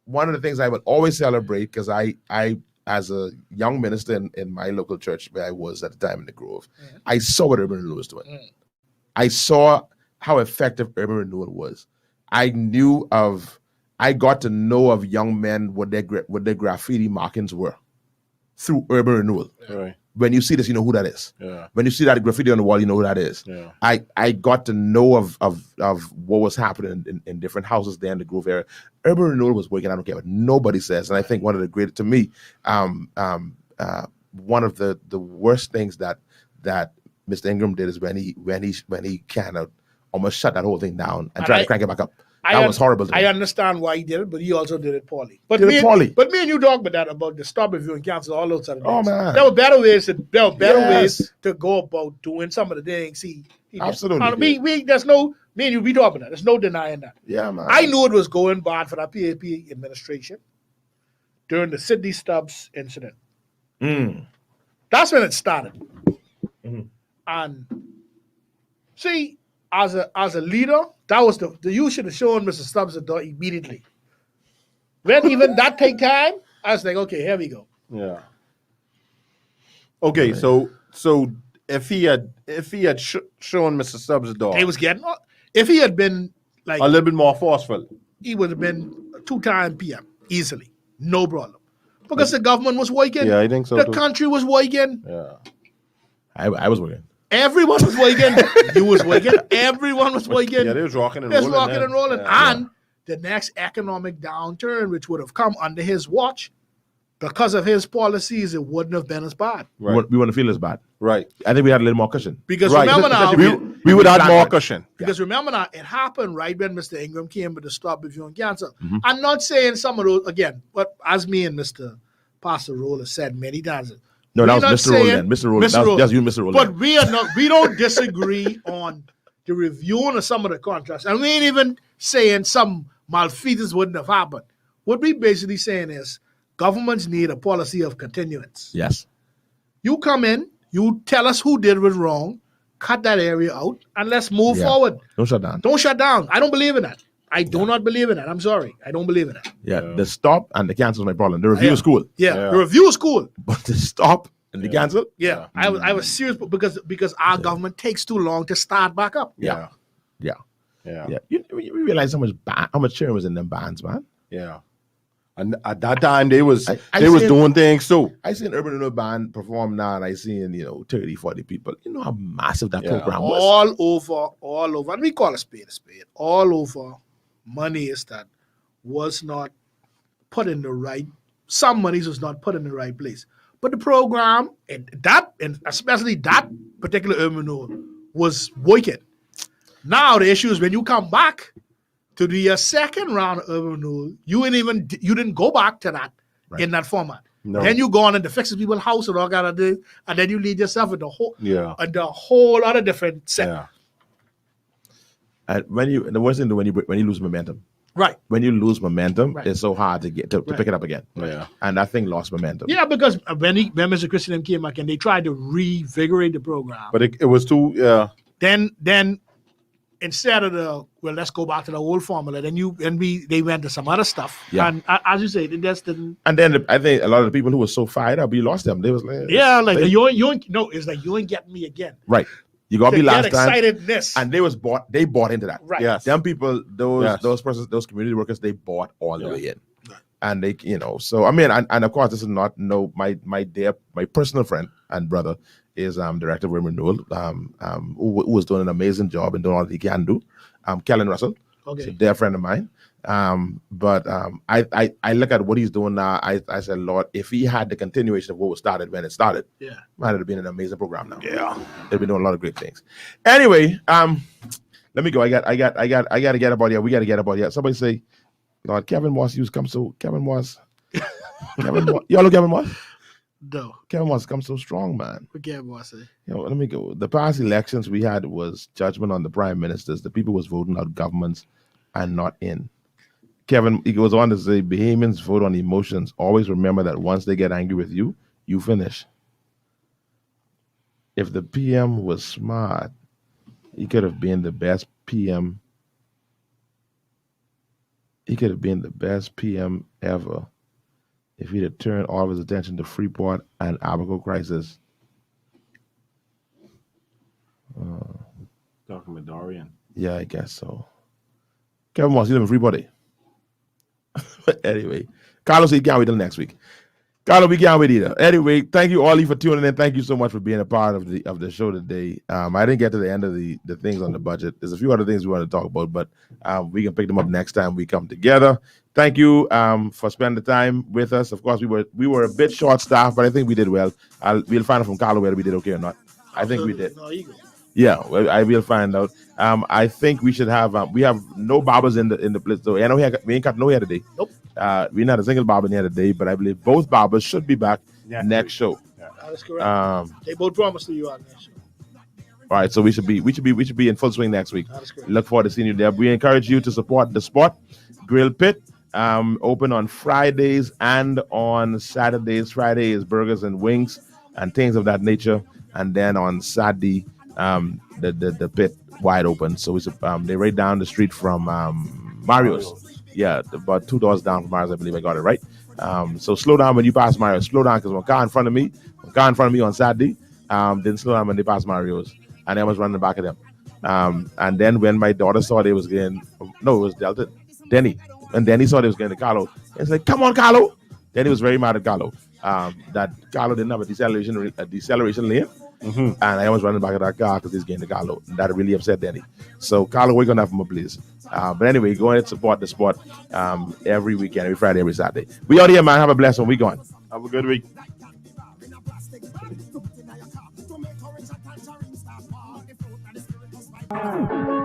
One of the things I would always celebrate, because I as a young minister in my local church where I was at the time in the Grove, I saw what urban renewal was doing. I saw how effective urban renewal was. I knew of I got to know of young men what their graffiti markings were through urban renewal. Right. When you see this, you know who that is. Yeah. When you see that graffiti on the wall, you know who that is. Yeah. I got to know of what was happening in different houses there in the Grove area. Urban renewal was working. I don't care what nobody says. And I think one of the great, to me, one of the worst things that Mr. Ingram did is when he kind of almost shut that whole thing down and tried to crank it back up. That was horrible to me. I understand why he did it, but he also did it poorly. But Did me, it poorly. But me and you talk about that, about the stop review and cancel all those other things. Oh, man. There were better ways Yes. to go about doing some of the things he did. Absolutely. Me and you, we talk about that. There's no denying that. Yeah, man. I knew it was going bad for that PAP administration during the Sidney Stubbs incident. That's when it started. And see, as a leader, that was the you should have shown Mr. Stubbs the door immediately. When even that take time, I was like, okay, here we go. Yeah. Okay, so if he had shown Mr. Stubbs the door, He was getting. If he had been like a little bit more forceful. he would have been 2-time PM easily, no problem, because the government was working. Yeah, I think so The too. country was working. Yeah. I was working. Everyone was working. You was working. Everyone was working. Yeah, they was rocking and It's rolling. rocking then. and rolling. Yeah. And the next economic downturn, which would have come under his watch, because of his policies, it wouldn't have been as bad. We wouldn't feel as bad. Right. I think we had a little more cushion. Because Right. remember now, We would have more cushion. because remember now, it happened right when Mr. Ingram came with the stop review and cancel. I'm not saying some of those again, but as me and Mr. Pastor Roller said many times. No, that we're was not Mr. Roll saying- then. Mr. Roll. Mr. Roll. That's you, Mr. Roll. But we are not. We don't disagree on the reviewing of some of the contracts, and we ain't even saying some malfeasance wouldn't have happened. What we basically saying is governments need a policy of continuance. Yes. You come in, you tell us who did was wrong, cut that area out, and let's move Yeah. forward. Don't shut down. Don't shut down. I don't believe in that. I do not believe in that. I'm sorry. I don't believe in that. Yeah. The stop and the cancel is my problem. The review is cool. Yeah. Yeah. The review is cool. But the stop and the cancel? Yeah. I was serious because our government takes too long to start back up. Yeah. Yeah. Yeah. Yeah. You realize how much cheering was in them bands, man? Yeah. And at that time they was I they was seen- doing things too. I see an urban renewal band perform now and I seen, 30, 40 people. You know how massive that Yeah. program was? All over. And we call a spade. All over monies that was not put in the right, some monies was not put in the right place. But the program, and especially that particular urban renewal, was working. Now the issue is when you come back to the second round of urban renewal, you didn't go back to that in that format. No. Then you go on and fix people's house and all kind of things, and then you lead yourself with the whole other different set. Yeah. And the worst thing when you lose momentum. Right. When you lose momentum, Right. it's so hard to get to pick it up again. Yeah. And that thing lost momentum. Yeah, because when Mr. Christian came back and they tried to revigorate the program, But it was too then instead of let's go back to the old formula, they went to some other stuff. Yeah. And as you say, it just didn't. And then I think a lot of the people who were so fired up, you lost them. They was like, Yeah, like they- it's like you ain't getting me again. right. You got to be They last get time. excitedness. And they bought into that. Right. Yes. Them people, Yes. those persons, those community workers, they bought all the Yeah. way in. And they, so I mean, and of course, this is not my personal friend and brother is Director of Urban Renewal, who was doing an amazing job and doing all he can do. Kellen Russell, Okay. he's a dear friend of mine. But I look at what he's doing now. I said, Lord, if he had the continuation of what was started when it started, Yeah. might have been an amazing program now. Yeah. They've been doing a lot of great things. Anyway, let me go. I got to get about here. We got to get about here. Somebody say, Lord, Kevin Moss used come so Kevin Moss. Y'all know Kevin Moss? No. Kevin Moss come so strong, man. Forget what I say. Let me go. The past elections we had was judgment on the prime ministers. The people was voting out governments and not in. Kevin, he goes on to say, Bahamians vote on emotions. Always remember that once they get angry with you, you finish. If the PM was smart, he could have been the best PM. He could have been the best PM ever if he'd have turned all of his attention to Freeport and Abaco crisis. talking with Dorian. Yeah, I guess so. Kevin Moss, you live in Freeport, eh? Anyway, Carlos, he can't wait till next week. Carlos, we can't wait either. Anyway, thank you all for tuning in. Thank you so much for being a part of the show today. I didn't get to the end of the things on the budget. There's a few other things we want to talk about, but we can pick them up next time we come together. Thank you for spending the time with us. Of course, we were a bit short staffed, but I think we did well. We'll find out from Carlo whether we did okay or not. I think we did. No, you go. Yeah, well, I will find out. I think we should have. We have no barbers in the place. So I know we ain't got no hair today. Nope. We're not a single barber in here today, but I believe both barbers should be back next show. That is correct. They both promised to you on that show. All right, so we should be in full swing next week. That is correct. Look forward to seeing you there. We encourage you to support the Spot Grill Pit. Open on Fridays and on Saturdays. Friday is burgers and wings and things of that nature, and then on Saturday, the pit wide open. So they're right down the street from Mario's. Yeah, about 2 doors down from Mario's, I believe I got it right. So slow down when you pass Mario's. Slow down because one car in front of me on Saturday, didn't slow down when they passed Mario's, and I was running back of them. And then when my daughter saw they was getting, no, it was Delta, Denny. And Denny saw they was getting to Carlo. It's like, come on, Carlo. Then he was very mad at Carlo. That Carlo didn't have a deceleration lane. And I was running back of that car because he's getting to Carlo. And that really upset Denny. So, Carlo, we're going to have him, please. But anyway, go ahead and support the Spot every weekend, every Friday, every Saturday. We out here, man. Have a blessed one. We gone. Have a good week. Thank you.